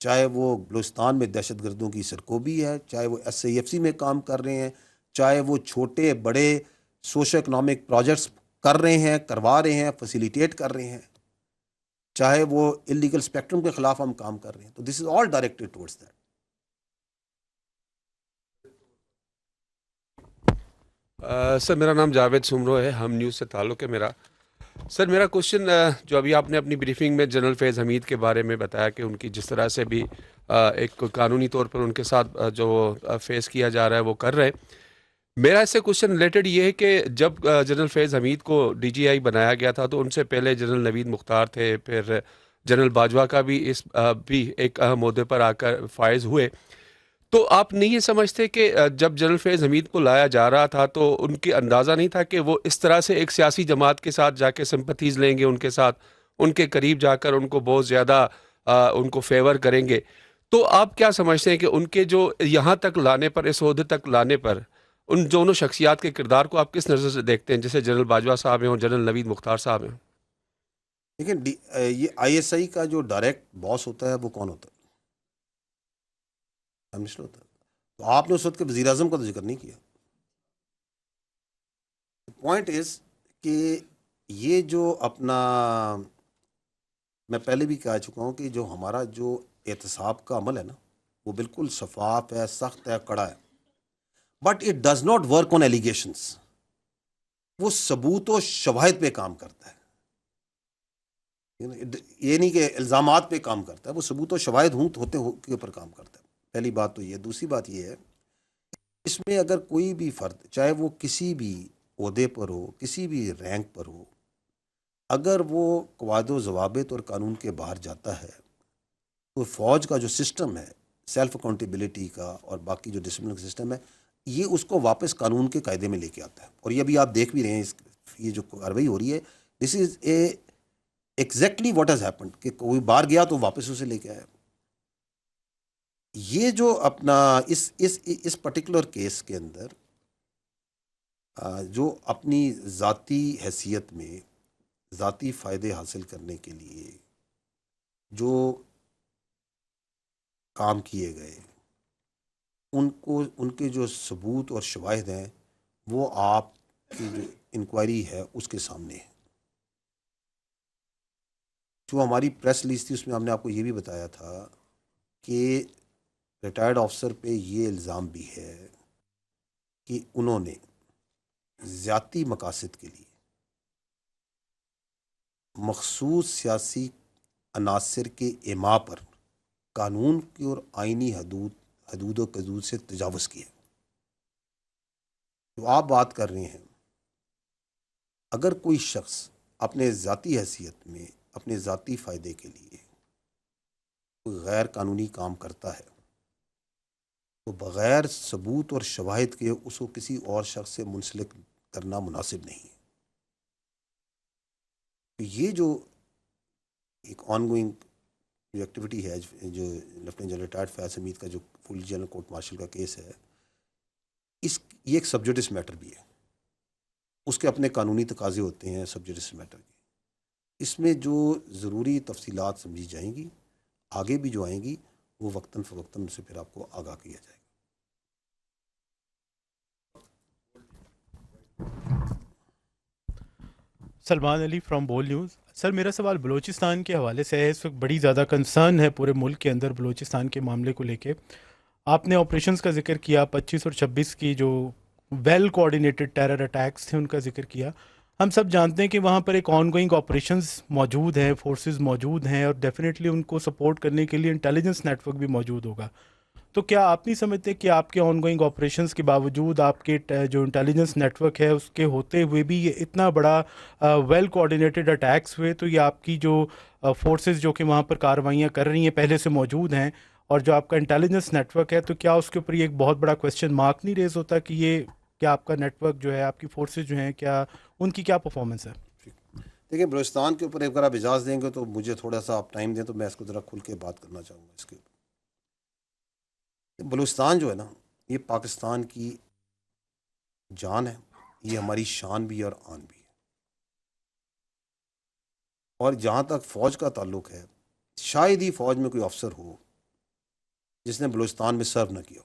چاہے وہ بلوچستان میں دہشت گردوں کی سرکوبی ہے, چاہے وہ SIFC میں کام کر رہے ہیں, چاہے وہ چھوٹے بڑے سوشو اکنامک پروجیکٹس کر رہے ہیں, کروا رہے ہیں, فیسیلیٹیٹ کر رہے ہیں, چاہے وہ اللیگل اسپیکٹرم کے خلاف ہم کام کر رہے ہیں, تو this is all directed towards that. سر میرا نام جاوید سمرو ہے, ہم نیوز سے تعلق ہے میرا. سر میرا کوشچن جو ابھی آپ نے اپنی بریفنگ میں جنرل فیض حمید کے بارے میں بتایا کہ ان کی جس طرح سے بھی ایک قانونی طور پر ان کے ساتھ جو فیس کیا جا رہا ہے وہ کر رہے ہیں, میرا اس سے کوشچن ریلیٹڈ یہ ہے کہ جب جنرل فیض حمید کو DGI بنایا گیا تھا تو ان سے پہلے جنرل نوید مختار تھے, پھر جنرل باجوہ کا بھی ایک اہم عہدے پر آ کر فائز ہوئے. تو آپ نہیں یہ سمجھتے کہ جب جنرل فیض حمید کو لایا جا رہا تھا تو ان کی اندازہ نہیں تھا کہ وہ اس طرح سے ایک سیاسی جماعت کے ساتھ جا کے سمپتھیز لیں گے, ان کے ساتھ ان کے قریب جا کر ان کو بہت زیادہ ان کو فیور کریں گے. تو آپ کیا سمجھتے ہیں کہ ان کے جو یہاں تک لانے پر, اس عہدے تک لانے پر, ان دونوں شخصیات کے کردار کو آپ کس نظر سے دیکھتے ہیں, جیسے جنرل باجوہ صاحب ہیں اور جنرل نوید مختار صاحب ہیں؟ دیکھیں یہ ISI کا جو ڈائریکٹ باس ہوتا ہے وہ کون ہوتا ہے؟ منسٹر ہوتا ہے. تو آپ نے اس وقت کے وزیر اعظم کا تو ذکر نہیں کیا. پوائنٹ از کہ یہ جو اپنا, میں پہلے بھی کہہ چکا ہوں کہ جو ہمارا جو احتساب کا عمل ہے نا وہ بالکل شفاف ہے, سخت ہے, کڑا ہے, but it does not work on allegations. وہ ثبوت و شواہد پہ کام کرتا ہے. یہ نہیں کہ الزامات پہ کام کرتا ہے، وہ ثبوت و شواہد ہوتے کے اوپر کام کرتا ہے. پہلی بات تو یہ. دوسری بات یہ ہے اس میں اگر کوئی بھی فرد چاہے وہ کسی بھی عہدے پر ہو، کسی بھی رینک پر ہو، اگر وہ قواعد و ضوابط اور قانون کے باہر جاتا ہے تو فوج کا جو سسٹم ہے سیلف اکاؤنٹیبلٹی کا اور باقی جو ڈسپلن کا سسٹم ہے یہ اس کو واپس قانون کے قاعدے میں لے کے آتا ہے. اور یہ ابھی آپ دیکھ بھی رہے ہیں یہ جو کارروائی ہو رہی ہے، this is a exactly what has happened کہ کوئی باہر گیا تو واپس اسے لے کے آیا. یہ جو اپنا اس پرٹیکولر کیس کے اندر جو اپنی ذاتی حیثیت میں ذاتی فائدے حاصل کرنے کے لیے جو کام کیے گئے ان کے جو ثبوت اور شواہد ہیں وہ آپ کی جو انکوائری ہے اس کے سامنے ہے. جو ہماری پریس ریلیز تھی اس میں ہم نے آپ کو یہ بھی بتایا تھا کہ ریٹائرڈ آفیسر پہ یہ الزام بھی ہے کہ انہوں نے ذاتی مقاصد کے لیے مخصوص سیاسی عناصر کے اعماء پر قانون کی اور آئینی حدود و حدود سے تجاوز کیا. جو آپ بات کر رہے ہیں اگر کوئی شخص اپنے ذاتی حیثیت میں اپنے ذاتی فائدے کے لیے کوئی غیر قانونی کام کرتا ہے تو بغیر ثبوت اور شواہد کے اس کو کسی اور شخص سے منسلک کرنا مناسب نہیں ہے. تو یہ جو ایک آن گوئنگ جو ایکٹیویٹی ہے جو لیفٹیننٹ جنرل ریٹائرڈ فیاض حمید کا جو فل جنرل کورٹ مارشل کا کیس ہے یہ ایک سبجوڈس میٹر بھی ہے. اس کے اپنے قانونی تقاضے ہوتے ہیں سبجوڈس میٹر کے. اس میں جو ضروری تفصیلات سمجھی جائیں گی آگے بھی جو آئیں گی وہ وقتاً فوقتاً سے پھر آپ کو آگاہ کیا جائے گا. سلمان علی فرام بول نیوز. سر میرا سوال بلوچستان کے حوالے سے ہے. اس وقت بڑی زیادہ کنسرن ہے پورے ملک کے اندر بلوچستان کے معاملے کو لے کے. آپ نے آپریشنز کا ذکر کیا 25 اور 26 کی جو ویل کوآرڈینیٹڈ ٹیرر اٹیکس تھے ان کا ذکر کیا. ہم سب جانتے ہیں کہ وہاں پر ایک آن گوئنگ آپریشنز موجود ہیں، فورسز موجود ہیں اور ڈیفینیٹلی ان کو سپورٹ کرنے کے لیے انٹیلیجنس نیٹ ورک بھی موجود ہوگا. تو کیا آپ نہیں سمجھتے کہ آپ کے آن گوئنگ آپریشنز کے باوجود آپ کے جو انٹیلیجنس نیٹ ورک ہے اس کے ہوتے ہوئے بھی یہ اتنا بڑا ویل کوآرڈینیٹڈ اٹیکس ہوئے، تو یہ آپ کی جو فورسز جو کہ وہاں پر کارروائیاں کر رہی ہیں پہلے سے موجود ہیں اور جو آپ کا انٹیلیجنس نیٹ ورک ہے، تو کیا اس کے اوپر یہ ایک بہت بڑا کویسچن مارک نہیں ریز ہوتا کہ یہ کیا آپ کا نیٹ ورک جو ہے آپ کی فورسز جو ہیں کیا ان کی کیا پرفارمنس ہے؟ دیکھیں بلوچستان کے اوپر ایک بار آپ اجازت دیں گے تو مجھے تھوڑا سا آپ ٹائم دیں تو میں اس کو ذرا کھل کے بات کرنا چاہوں گا اس کے اوپر. بلوچستان جو ہے نا یہ پاکستان کی جان ہے، یہ ہماری شان بھی ہے اور آن بھی ہے. اور جہاں تک فوج کا تعلق ہے شاید ہی فوج میں کوئی افسر ہو جس نے بلوچستان میں سرو نہ کیا،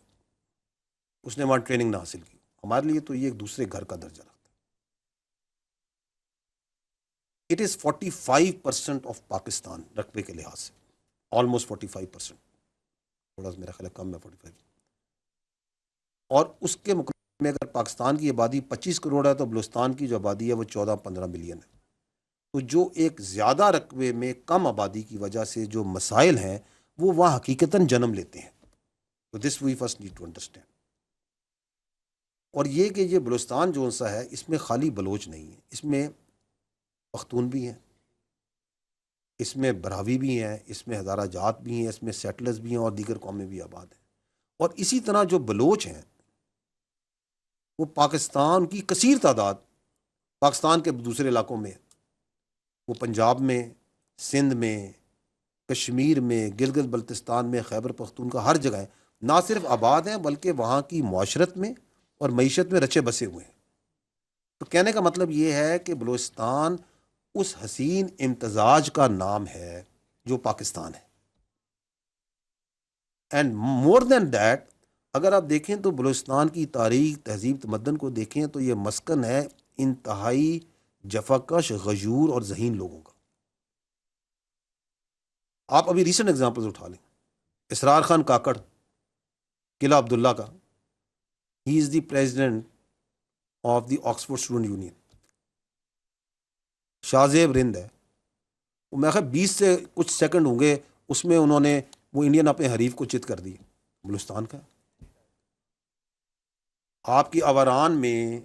اس نے وہاں ٹریننگ نہ حاصل کی. ہمارے لیے تو یہ ایک دوسرے گھر کا درجہ رکھتا ہے. اٹ از 45% آف پاکستان رقبے کے لحاظ سے، آلموسٹ 45%، تھوڑا سا میرا خیال ہے کم ہے 45. اور اس کے مقابلے میں اگر پاکستان کی آبادی 25 کروڑ ہے تو بلوچستان کی جو آبادی ہے وہ 14-15 ملین ہے. تو جو ایک زیادہ رقبے میں کم آبادی کی وجہ سے جو مسائل ہیں وہ وہاں حقیقتاً جنم لیتے ہیں. تو this we first need to understand. اور یہ کہ یہ بلوچستان جو سا ہے اس میں خالی بلوچ نہیں ہے، اس میں پختون بھی ہیں، اس میں براہوی بھی ہیں، اس میں ہزارہ جات بھی ہیں، اس میں سیٹلرز بھی ہیں اور دیگر قومیں بھی آباد ہیں. اور اسی طرح جو بلوچ ہیں وہ پاکستان کی کثیر تعداد پاکستان کے دوسرے علاقوں میں، وہ پنجاب میں، سندھ میں، کشمیر میں، گلگت بلتستان میں، خیبر پختونخوا ہر جگہ ہیں. نہ صرف آباد ہیں بلکہ وہاں کی معاشرت میں اور معیشت میں رچے بسے ہوئے ہیں. تو کہنے کا مطلب یہ ہے کہ بلوچستان اس حسین امتزاج کا نام ہے جو پاکستان ہے. اینڈ مور دین دیٹ اگر آپ دیکھیں تو بلوچستان کی تاریخ، تہذیب، تمدن کو دیکھیں تو یہ مسکن ہے انتہائی جفاکش، غیور اور ذہین لوگوں کا. آپ ابھی ریسنٹ ایگزامپلز اٹھا لیں، اسرار خان کاکڑ، قلعہ عبداللہ کا، he is the president of the Oxford student union. Shah Zeb Rind ہے، میں خیال 20 سے کچھ سیکنڈ ہوں گے اس میں انہوں نے وہ انڈین اپنے حریف کو چت کر دی بلوچستان کا. آپ کی آوران میں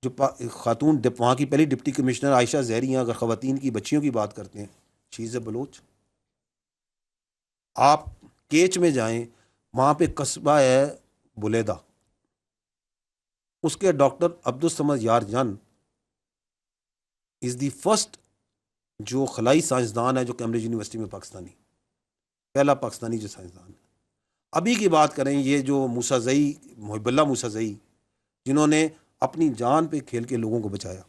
جو خاتون وہاں کی پہلی ڈپٹی کمشنر عائشہ زہری ہیں، اگر خواتین کی بچیوں کی بات کرتے ہیں، شی از اے بلوچ. آپ کیچ میں جائیں، وہاں پہ قصبہ ہے بلیدہ، اس کے ڈاکٹر عبدالصمد یار جان از دی فرسٹ جو خلائی سائنسدان ہے جو کیمبرج یونیورسٹی میں پاکستانی، پہلا پاکستانی جو سائنسدان ہے. ابھی کی بات کریں، یہ جو موسیٰ محب اللہ موسیٰ جنہوں نے اپنی جان پہ کھیل کے لوگوں کو بچایا.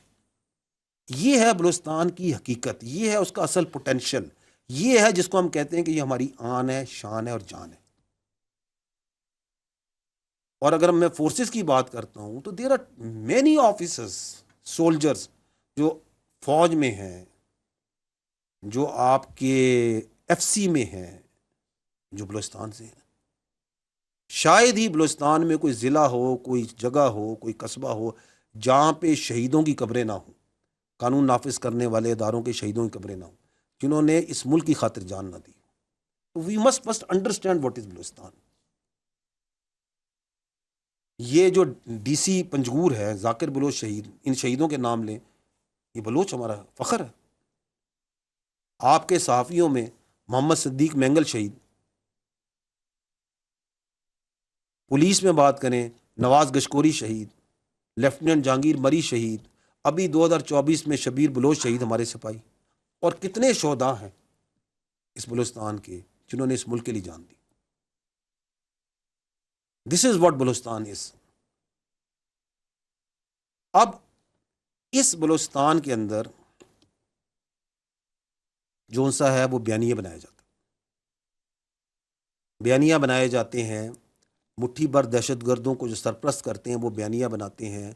یہ ہے بلوچستان کی حقیقت، یہ ہے اس کا اصل پوٹینشل، یہ ہے جس کو ہم کہتے ہیں کہ یہ ہماری آن ہے، شان ہے اور جان ہے. اور اگر میں فورسز کی بات کرتا ہوں تو there are many officers, soldiers جو فوج میں ہیں، جو آپ کے ایف سی میں ہیں، جو بلوچستان سے ہیں. شاید ہی بلوچستان میں کوئی ضلع ہو، کوئی جگہ ہو، کوئی قصبہ ہو جہاں پہ شہیدوں کی قبریں نہ ہوں، قانون نافذ کرنے والے اداروں کے شہیدوں کی قبریں نہ ہوں، جنہوں نے اس ملک کی خاطر جان نہ دی. We must understand what is Balochistan. یہ جو ڈی سی پنجگور ہے، ذاکر بلوچ شہید، ان شہیدوں کے نام لیں، یہ بلوچ ہمارا فخر ہے. آپ کے صحافیوں میں محمد صدیق مینگل شہید، پولیس میں بات کریں نواز گشکوری شہید، لیفٹیننٹ جہانگیر مری شہید، ابھی 2024 میں شبیر بلوچ شہید ہمارے سپاہی، اور کتنے شہداء ہیں اس بلوچستان کے جنہوں نے اس ملک کے لیے جان دی. دس از واٹ بلوچستان از. اب اس بلوچستان کے اندر جو سا ہے وہ بیانیے بنایا جاتا ہے، بیانیہ بنائے جاتے ہیں. مٹھی بھر دہشت گردوں کو جو سرپرست کرتے ہیں وہ بیانیہ بناتے ہیں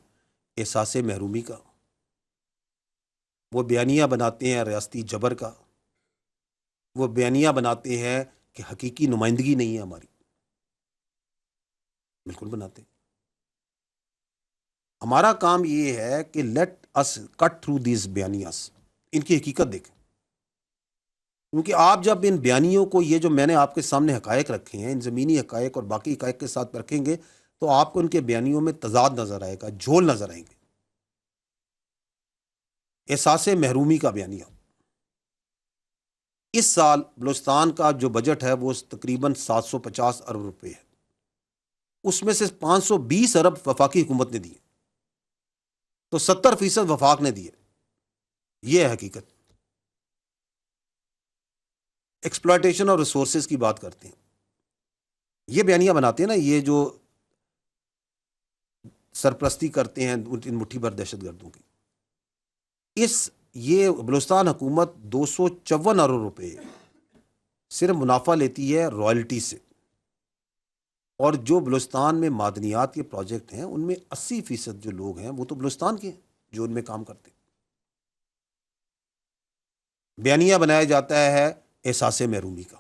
احساس محرومی کا، وہ بیانیہ بناتے ہیں ریاستی جبر کا، وہ بیانیہ بناتے ہیں کہ حقیقی نمائندگی نہیں ہے ہماری. بالکل بناتے ہیں. ہمارا کام یہ ہے کہ let us cut through these بیانیاز، ان کی حقیقت دیکھیں. کیونکہ آپ جب ان بیانیوں کو، یہ جو میں نے آپ کے سامنے حقائق رکھے ہیں، ان زمینی حقائق اور باقی حقائق کے ساتھ رکھیں گے تو آپ کو ان کے بیانیوں میں تضاد نظر آئے گا، جھول نظر آئیں گے. احساس محرومی کا بیانیہ. اس سال بلوچستان کا جو بجٹ ہے وہ تقریباً 750 ارب روپے ہے. اس میں سے 520 ارب وفاقی حکومت نے دیے، تو 70% وفاق نے دیے. یہ ہے حقیقت. ایکسپلائٹیشن اور ریسورسز کی بات کرتے ہیں، یہ بیانیہ بناتے ہیں نا، یہ جو سرپرستی کرتے ہیں ان مٹھی بھر دہشت گردوں کی. یہ بلوچستان حکومت 254 ارب روپے صرف منافع لیتی ہے رائلٹی سے. اور جو بلوچستان میں معدنیات کے پروجیکٹ ہیں ان میں 80% جو لوگ ہیں وہ تو بلوچستان کے ہیں جو ان میں کام کرتے ہیں. بیانیہ بنایا جاتا ہے احساس محرومی کا.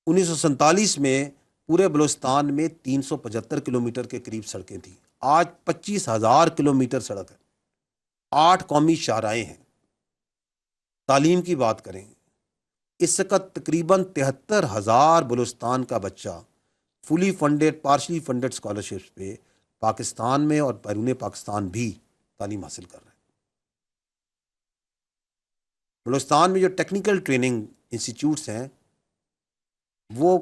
1947 میں پورے بلوچستان میں 375 کلومیٹر کے قریب سڑکیں تھیں، آج 25,000 کلومیٹر سڑک ہے، 8 قومی شاہراہیں ہیں. تعلیم کی بات کریں، اس وقت تقریباً 73,000 بلوچستان کا بچہ fully funded, partially funded scholarships پہ پاکستان میں اور بیرون پاکستان بھی تعلیم حاصل کر رہے ہیں. بلوچستان میں جو ٹیکنیکل ٹریننگ انسٹیٹیوٹس ہیں وہ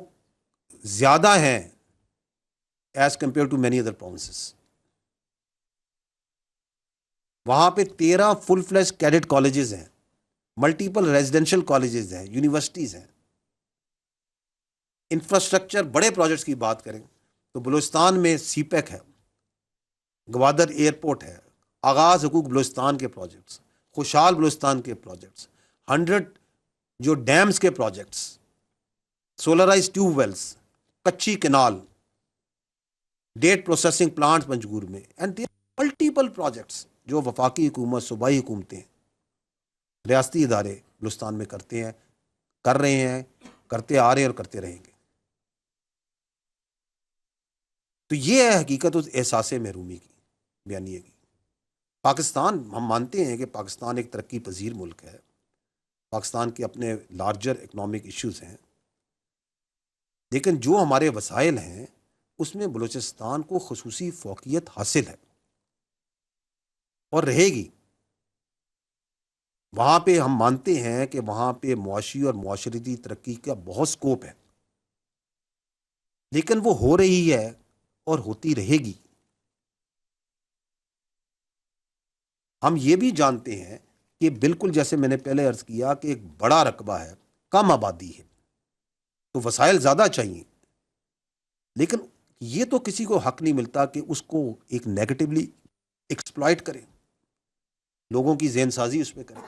زیادہ ہیں as compared to many other provinces. وہاں پہ 13 فل فلیش کیڈٹ کالجز ہیں، ملٹیپل ریزیڈینشل کالجز ہیں، یونیورسٹیز ہیں. انفراسٹرکچر بڑے پروجیکٹس کی بات کریں تو بلوچستان میں سی پیک ہے، گوادر ایئرپورٹ ہے، آغاز حقوق بلوچستان کے پروجیکٹس، خوشحال بلوچستان کے پروجیکٹس، 100 جو ڈیمز کے پروجیکٹس، سولرائز ٹیوب ویلز، کچی canal, date processing plants Panjgur میں، اینڈ ملٹیپل پروجیکٹس جو وفاقی حکومت، صوبائی حکومتیں، ریاستی ادارے بلوچستان میں کرتے ہیں، کر رہے ہیں، کرتے آ رہے ہیں اور کرتے رہیں گے. تو یہ ہے حقیقت اس احساس محرومی کی، بیانیے کی. پاکستان، ہم مانتے ہیں کہ پاکستان ایک ترقی پذیر ملک ہے، پاکستان کے اپنے لارجر اکنامک ایشوز ہیں، لیکن جو ہمارے وسائل ہیں اس میں بلوچستان کو خصوصی فوقیت حاصل ہے اور رہے گی۔ وہاں پہ ہم مانتے ہیں کہ وہاں پہ معاشی اور معاشرتی ترقی کا بہت سکوپ ہے، لیکن وہ ہو رہی ہے اور ہوتی رہے گی۔ ہم یہ بھی جانتے ہیں کہ بالکل جیسے میں نے پہلے عرض کیا کہ ایک بڑا رقبہ ہے، کم آبادی ہے، تو وسائل زیادہ چاہیے، لیکن یہ تو کسی کو حق نہیں ملتا کہ اس کو ایک نیگیٹولی ایکسپلائٹ کرے، لوگوں کی ذہن سازی اس پہ کرے۔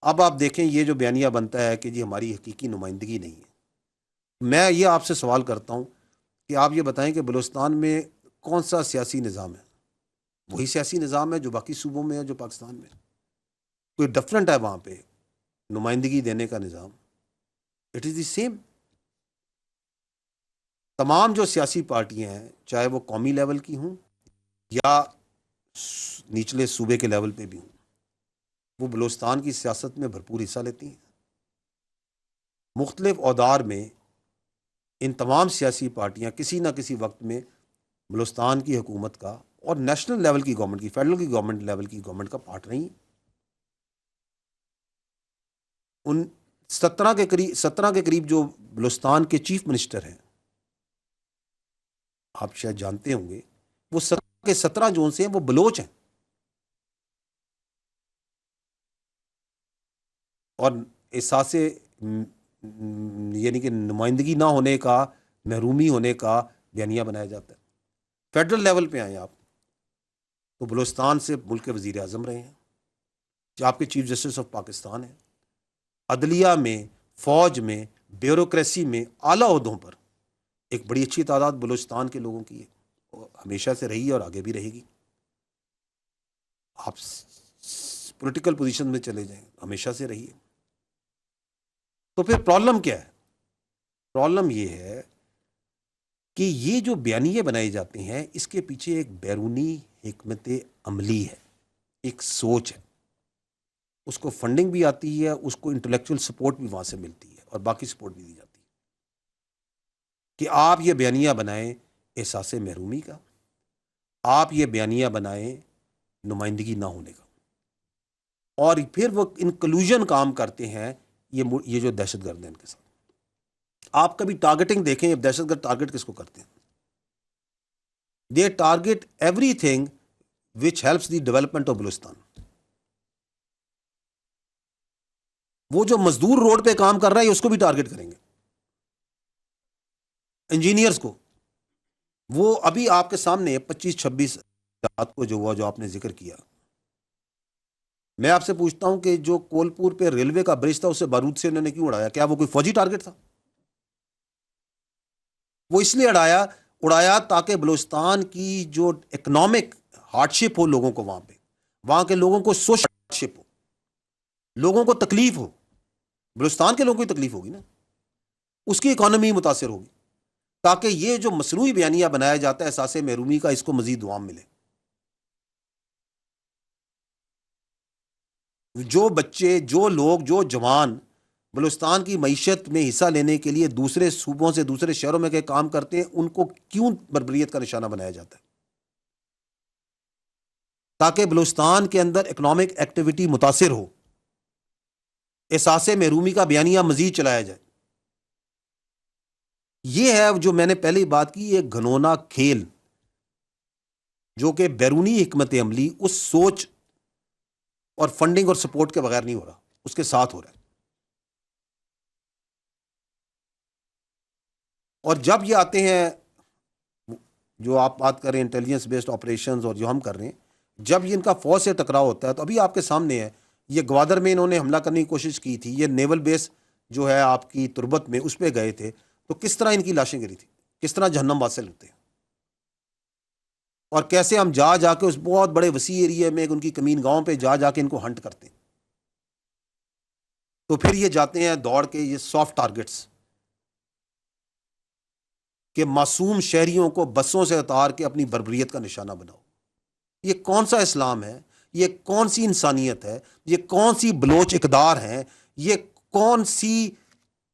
اب آپ دیکھیں یہ جو بیانیہ بنتا ہے کہ جی ہماری حقیقی نمائندگی نہیں ہے، میں یہ آپ سے سوال کرتا ہوں کہ آپ یہ بتائیں کہ بلوچستان میں کون سا سیاسی نظام ہے؟ وہی سیاسی نظام ہے جو باقی صوبوں میں ہے، جو پاکستان میں کوئی ڈفرینٹ ہے وہاں پہ نمائندگی دینے کا نظام؟ It is the same. تمام جو سیاسی پارٹیاں ہیں چاہے وہ قومی لیول کی ہوں یا نچلے صوبے کے لیول پہ بھی ہوں، وہ بلوچستان کی سیاست میں بھرپور حصہ لیتی ہیں۔ مختلف اودار میں ان تمام سیاسی پارٹیاں کسی نہ کسی وقت میں بلوچستان کی حکومت کا اور نیشنل لیول کی گورنمنٹ کی، فیڈرل کی گورنمنٹ لیول کی گورنمنٹ کا پارٹ رہی ہیں۔ ان 17 کے قریب جو بلوچستان کے چیف منسٹر ہیں، آپ شاید جانتے ہوں گے، وہ 17 کے 17 جو سے ہیں وہ بلوچ ہیں، اور احساس یعنی کہ نمائندگی نہ ہونے کا، محرومی ہونے کا بیانیہ بنایا جاتا ہے۔ فیڈرل لیول پہ آئیں آپ تو بلوچستان سے ملک کے وزیر اعظم رہے ہیں، جو آپ کے چیف جسٹس آف پاکستان ہیں، عدلیہ میں، فوج میں، بیوروکریسی میں اعلیٰ عہدوں پر ایک بڑی اچھی تعداد بلوچستان کے لوگوں کی ہے، اور ہمیشہ سے رہی ہے اور آگے بھی رہے گی۔ آپ پولیٹیکل پوزیشن میں چلے جائیں، ہمیشہ سے رہی ہے۔ تو پھر پرابلم کیا ہے؟ پرابلم یہ ہے کہ یہ جو بیانیے بنائے جاتے ہیں اس کے پیچھے ایک بیرونی حکمت عملی ہے، ایک سوچ ہے، اس کو فنڈنگ بھی آتی ہے، اس کو انٹلیکچوئل سپورٹ بھی وہاں سے ملتی ہے اور باقی سپورٹ بھی دی جاتی ہے کہ آپ یہ بیانیہ بنائیں احساس محرومی کا، آپ یہ بیانیہ بنائیں نمائندگی نہ ہونے کا، اور پھر وہ انکلوژن کام کرتے ہیں یہ جو دہشت گرد ہیں ان کے ساتھ۔ آپ کبھی ٹارگیٹنگ دیکھیں، دہشت گرد ٹارگیٹ کس کو کرتے ہیں؟ They target everything which helps the development of Balochistan. وہ جو مزدور روڈ پہ کام کر رہا ہے اس کو بھی ٹارگیٹ کریں گے، انجینئرز کو۔ وہ ابھی آپ کے سامنے 25-26 رات کو جو ہوا، جو آپ نے ذکر کیا، میں آپ سے پوچھتا ہوں کہ جو کولپور پہ ریلوے کا برج تھا اسے بارود سے انہوں نے کیوں اڑایا؟ کیا وہ کوئی فوجی ٹارگیٹ تھا؟ وہ اس لیے اڑایا تاکہ بلوچستان کی جو اکنامک ہارڈ شپ ہو لوگوں کو، وہاں کے لوگوں کو سوشل ہارڈ شپ ہو، لوگوں کو تکلیف ہو، بلوچستان کے لوگوں کو تکلیف ہوگی نا، اس کی اکانومی متاثر ہوگی، تاکہ یہ جو مصنوعی بیانیہ بنایا جاتا ہے احساس محرومی کا، اس کو مزید دوام ملے۔ جو بچے، جو لوگ، جو جوان بلوچستان کی معیشت میں حصہ لینے کے لیے دوسرے صوبوں سے، دوسرے شہروں میں کے کام کرتے ہیں، ان کو کیوں بربریت کا نشانہ بنایا جاتا ہے؟ تاکہ بلوچستان کے اندر اکنامک ایکٹیویٹی متاثر ہو، احساس محرومی کا بیانیہ مزید چلایا جائے۔ یہ ہے جو میں نے پہلے بات کی، ایک گھنونا کھیل جو کہ بیرونی حکمت عملی اس سوچ اور فنڈنگ اور سپورٹ کے بغیر نہیں ہو رہا، اس کے ساتھ ہو رہا ہے۔ اور جب یہ آتے ہیں، جو آپ بات کر رہے ہیں انٹیلیجنس بیسڈ آپریشنز، اور جو ہم کر رہے ہیں، جب یہ ان کا فوج سے ٹکراؤ ہوتا ہے، تو ابھی آپ کے سامنے ہے، یہ گوادر میں انہوں نے حملہ کرنے کی کوشش کی تھی، یہ نیول بیس جو ہے آپ کی تربت میں، اس پہ گئے تھے، تو کس طرح ان کی لاشیں گری تھی، کس طرح جہنم واصل ہوتے ہیں، اور کیسے ہم جا کے اس بہت بڑے وسیع ایریے میں ان کی کمین گاؤں پہ جا کے ان کو ہنٹ کرتے ہیں۔ تو پھر یہ جاتے ہیں دوڑ کے یہ سافٹ ٹارگٹس کہ معصوم شہریوں کو بسوں سے اتار کے اپنی بربریت کا نشانہ بناؤ۔ یہ کون سا اسلام ہے؟ یہ کون سی انسانیت ہے, یہ کون سی بلوچ اقدار ہیں, یہ کون سی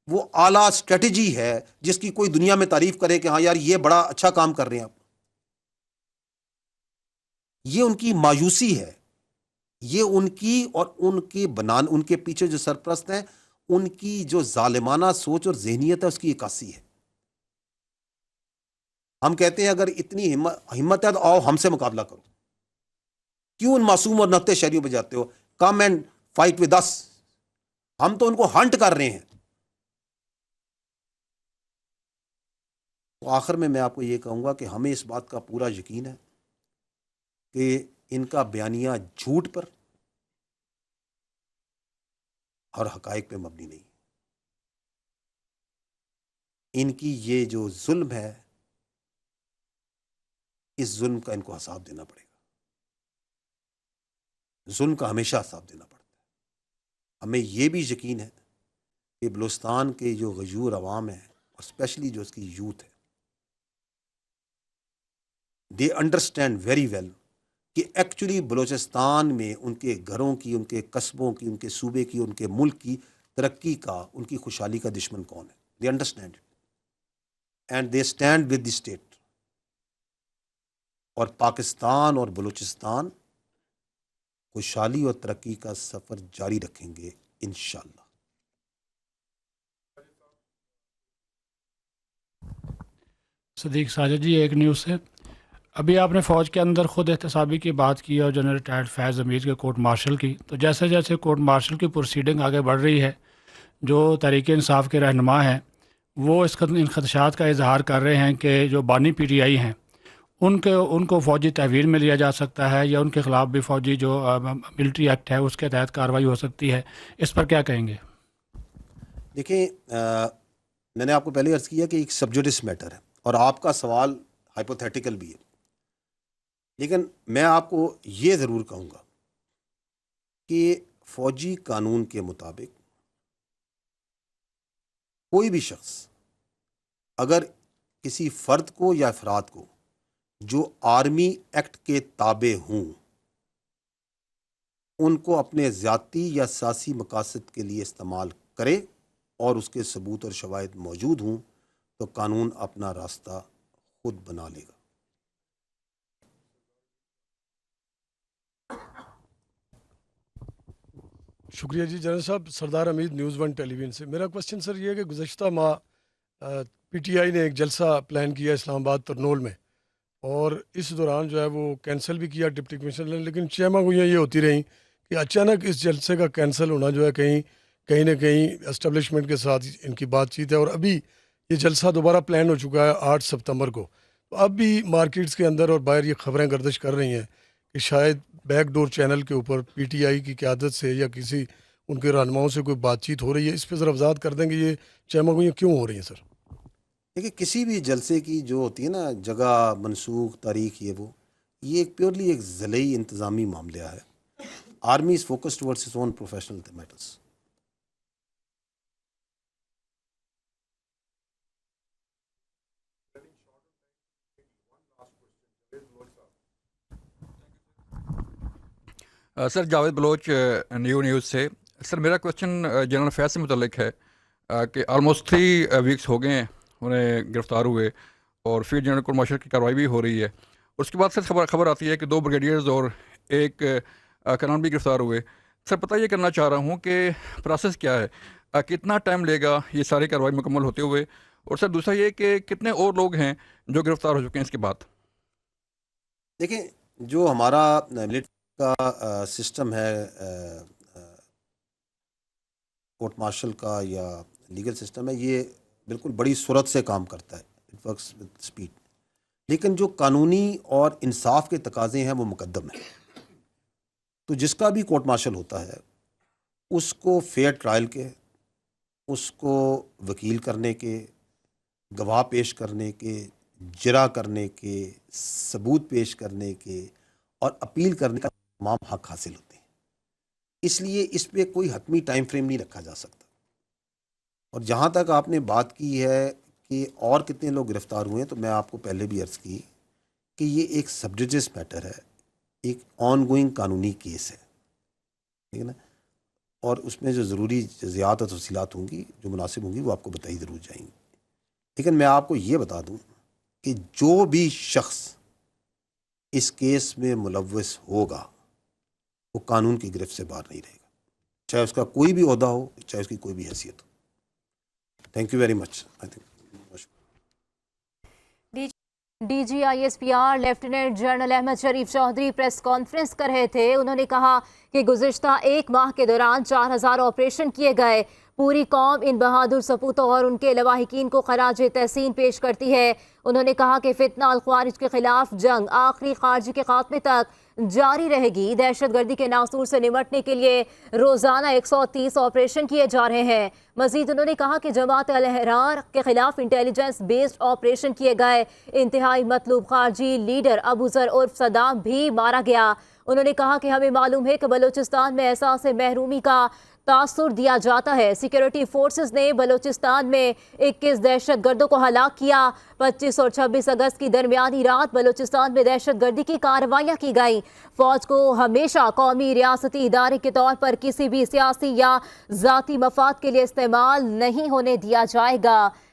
وہ اعلیٰ اسٹریٹجی ہے جس کی کوئی دنیا میں تعریف کرے کہ ہاں یار یہ بڑا اچھا کام کر رہے ہیں آپ. یہ ان کی مایوسی ہے, یہ ان کی اور ان کے پیچھے جو سرپرست ہیں ان کی جو ظالمانہ سوچ اور ذہنیت ہے اس کی عکاسی ہے. ہم کہتے ہیں اگر اتنی ہمت ہے تو آؤ ہم سے مقابلہ کرو. کیوں ان معصوم اور نقطے شہریوں پہ جاتے ہو؟ Come and fight with us. ہم تو ان کو ہنٹ کر رہے ہیں. تو آخر میں آپ کو یہ کہوں گا کہ ہمیں اس بات کا پورا یقین ہے کہ ان کا بیانیہ جھوٹ پر اور حقائق پہ مبنی نہیں. ان کی یہ جو ظلم ہے, اس ظلم کا ان کو حساب دینا پڑے گا. ظلم کا ہمیشہ حساب دینا پڑتا ہے. ہمیں یہ بھی یقین ہے کہ بلوچستان کے جو غیور عوام ہیں اور اسپیشلی جو اس کی یوتھ ہے, دے انڈرسٹینڈ ویری ویل کہ ایکچولی بلوچستان میں ان کے گھروں کی, ان کے قصبوں کی, ان کے صوبے کی, ان کے ملک کی ترقی کا, ان کی خوشحالی کا دشمن کون ہے. They understand and they stand with the state. اور پاکستان اور بلوچستان خوشحالی اور ترقی کا سفر جاری رکھیں گے انشاءاللہ. صدیق ساجد جی, ایک نیوز سے ابھی آپ نے فوج کے اندر خود احتسابی کی بات کی اور جنرل ریٹائرڈ فیض حمید کے کورٹ مارشل کی, تو جیسے جیسے کورٹ مارشل کی پروسیڈنگ آگے بڑھ رہی ہے, جو تحریک انصاف کے رہنما ہیں وہ ان خدشات کا اظہار کر رہے ہیں کہ جو بانی پی ٹی آئی ہیں ان کو فوجی تحویل میں لیا جا سکتا ہے یا ان کے خلاف بھی فوجی جو ملٹری ایکٹ ہے اس کے تحت کارروائی ہو سکتی ہے. اس پر کیا کہیں گے؟ دیکھیں, میں نے آپ کو پہلے عرض کیا کہ ایک سبجوڈس میٹر ہے اور آپ کا سوال ہائپوتھیٹیکل بھی ہے, لیکن میں آپ کو یہ ضرور کہوں گا کہ فوجی قانون کے مطابق کوئی بھی شخص اگر کسی فرد کو یا افراد کو جو آرمی ایکٹ کے تابع ہوں ان کو اپنے ذاتی یا سیاسی مقاصد کے لیے استعمال کرے اور اس کے ثبوت اور شواہد موجود ہوں تو قانون اپنا راستہ خود بنا لے گا. شکریہ جی. جنرل صاحب, سردار حمید, نیوز ون ٹیلی ویژن سے. میرا کوشچن سر یہ ہے کہ گزشتہ ماہ پی ٹی آئی نے ایک جلسہ پلان کیا اسلام آباد ترنول میں, اور اس دوران جو ہے وہ کینسل بھی کیا ڈپٹی کمشنر نے, لیکن چیمہ گوئیاں یہ ہوتی رہیں کہ اچانک اس جلسے کا کینسل ہونا جو ہے کہیں نہ کہیں اسٹیبلشمنٹ کے ساتھ ان کی بات چیت ہے, اور ابھی یہ جلسہ دوبارہ پلان ہو چکا ہے 8 ستمبر کو. تو اب بھی مارکیٹس کے اندر اور باہر یہ خبریں گردش کر رہی ہیں کہ شاید بیک ڈور چینل کے اوپر پی ٹی آئی کی قیادت سے یا کسی ان کے رہنماؤں سے کوئی بات چیت ہو رہی ہے. اس پہ ذرا وضاحت کر دیں کہ یہ چیمہ گوئیاں کیوں ہو رہی ہیں سر؟ دیکھیے, کسی بھی جلسے کی جو ہوتی ہے نا جگہ, منسوخ, تاریخ, یہ ایک پیورلی ایک ضلعی انتظامی معاملہ ہے. Army is focused towards its own professional matters. Sir, Javed Baloch, news سے. سر میرا کوشچن جنرل فیض سے متعلق ہے کہ آلموسٹ 3 ویکس ہو گئے ہیں انہیں گرفتار ہوئے, اور پھر جنرل کورٹ مارشل کی کارروائی بھی ہو رہی ہے. اس کے بعد سے خبر آتی ہے کہ 2 بریگیڈیئرز اور ایک کرنل بھی گرفتار ہوئے. سر پتہ یہ کرنا چاہ رہا ہوں کہ پروسیس کیا ہے, کتنا ٹائم لے گا یہ ساری کارروائی مکمل ہوتے ہوئے, اور سر دوسرا یہ کہ کتنے اور لوگ ہیں جو گرفتار ہو چکے ہیں اس کے بعد؟ دیکھیں, جو ہمارا ملٹری کا سسٹم ہے, کورٹ مارشل کا یا لیگل سسٹم ہے, یہ بالکل بڑی سرعت سے کام کرتا ہے. It works with speed. لیکن جو قانونی اور انصاف کے تقاضے ہیں وہ مقدم ہیں. تو جس کا بھی کورٹ مارشل ہوتا ہے اس کو فیئر ٹرائل کے, اس کو وکیل کرنے کے, گواہ پیش کرنے کے, جرا کرنے کے, ثبوت پیش کرنے کے اور اپیل کرنے کا تمام حق حاصل ہوتے ہیں. اس لیے اس پہ کوئی حتمی ٹائم فریم نہیں رکھا جا سکتا. اور جہاں تک آپ نے بات کی ہے کہ اور کتنے لوگ گرفتار ہوئے ہیں, تو میں آپ کو پہلے بھی عرض کی کہ یہ ایک سب جوڈس میٹر ہے. ایک آن گوئنگ قانونی کیس ہے، ٹھیک ہے نا، اور اس میں جو ضروری جزیات اور تفصیلات ہوں گی جو مناسب ہوں گی وہ آپ کو بتائی ضرور جائیں گی. لیکن میں آپ کو یہ بتا دوں کہ جو بھی شخص اس کیس میں ملوث ہوگا وہ قانون کی گرفت سے باہر نہیں رہے گا، چاہے اس کا کوئی بھی عہدہ ہو، چاہے اس کی کوئی بھی حیثیت ہو. Thank you very much. D G I S P R lieutenant general Ahmed Sharif Chaudhry press conference کر رہے تھے. انہوں نے کہا کہ گزشتہ 1 ماہ کے دوران 4000 آپریشن کیے گئے. پوری قوم ان بہادر سپوتوں اور ان کے لواحقین کو خراج تحسین پیش کرتی ہے. انہوں نے کہا کہ فتنہ الخوارج کے خلاف جنگ آخری خارجی کے خاتمے تک جاری رہے گی. دہشت گردی کے ناسور سے نمٹنے کے لیے روزانہ 130 آپریشن کیے جا رہے ہیں. مزید انہوں نے کہا کہ جماعت الاحرار کے خلاف انٹیلیجنس بیسڈ آپریشن کیے گئے. انتہائی مطلوب خارجی لیڈر ابو ذر عرف صدام بھی مارا گیا. انہوں نے کہا کہ ہمیں معلوم ہے کہ بلوچستان میں احساس محرومی کا تاثر دیا جاتا ہے. سیکیورٹی فورسز نے بلوچستان میں 21 دہشت گردوں کو ہلاک کیا. 25 اور 26 اگست کی درمیانی رات بلوچستان میں دہشت گردی کی کارروائیاں کی گئیں. فوج کو ہمیشہ قومی ریاستی ادارے کے طور پر کسی بھی سیاسی یا ذاتی مفاد کے لیے استعمال نہیں ہونے دیا جائے گا.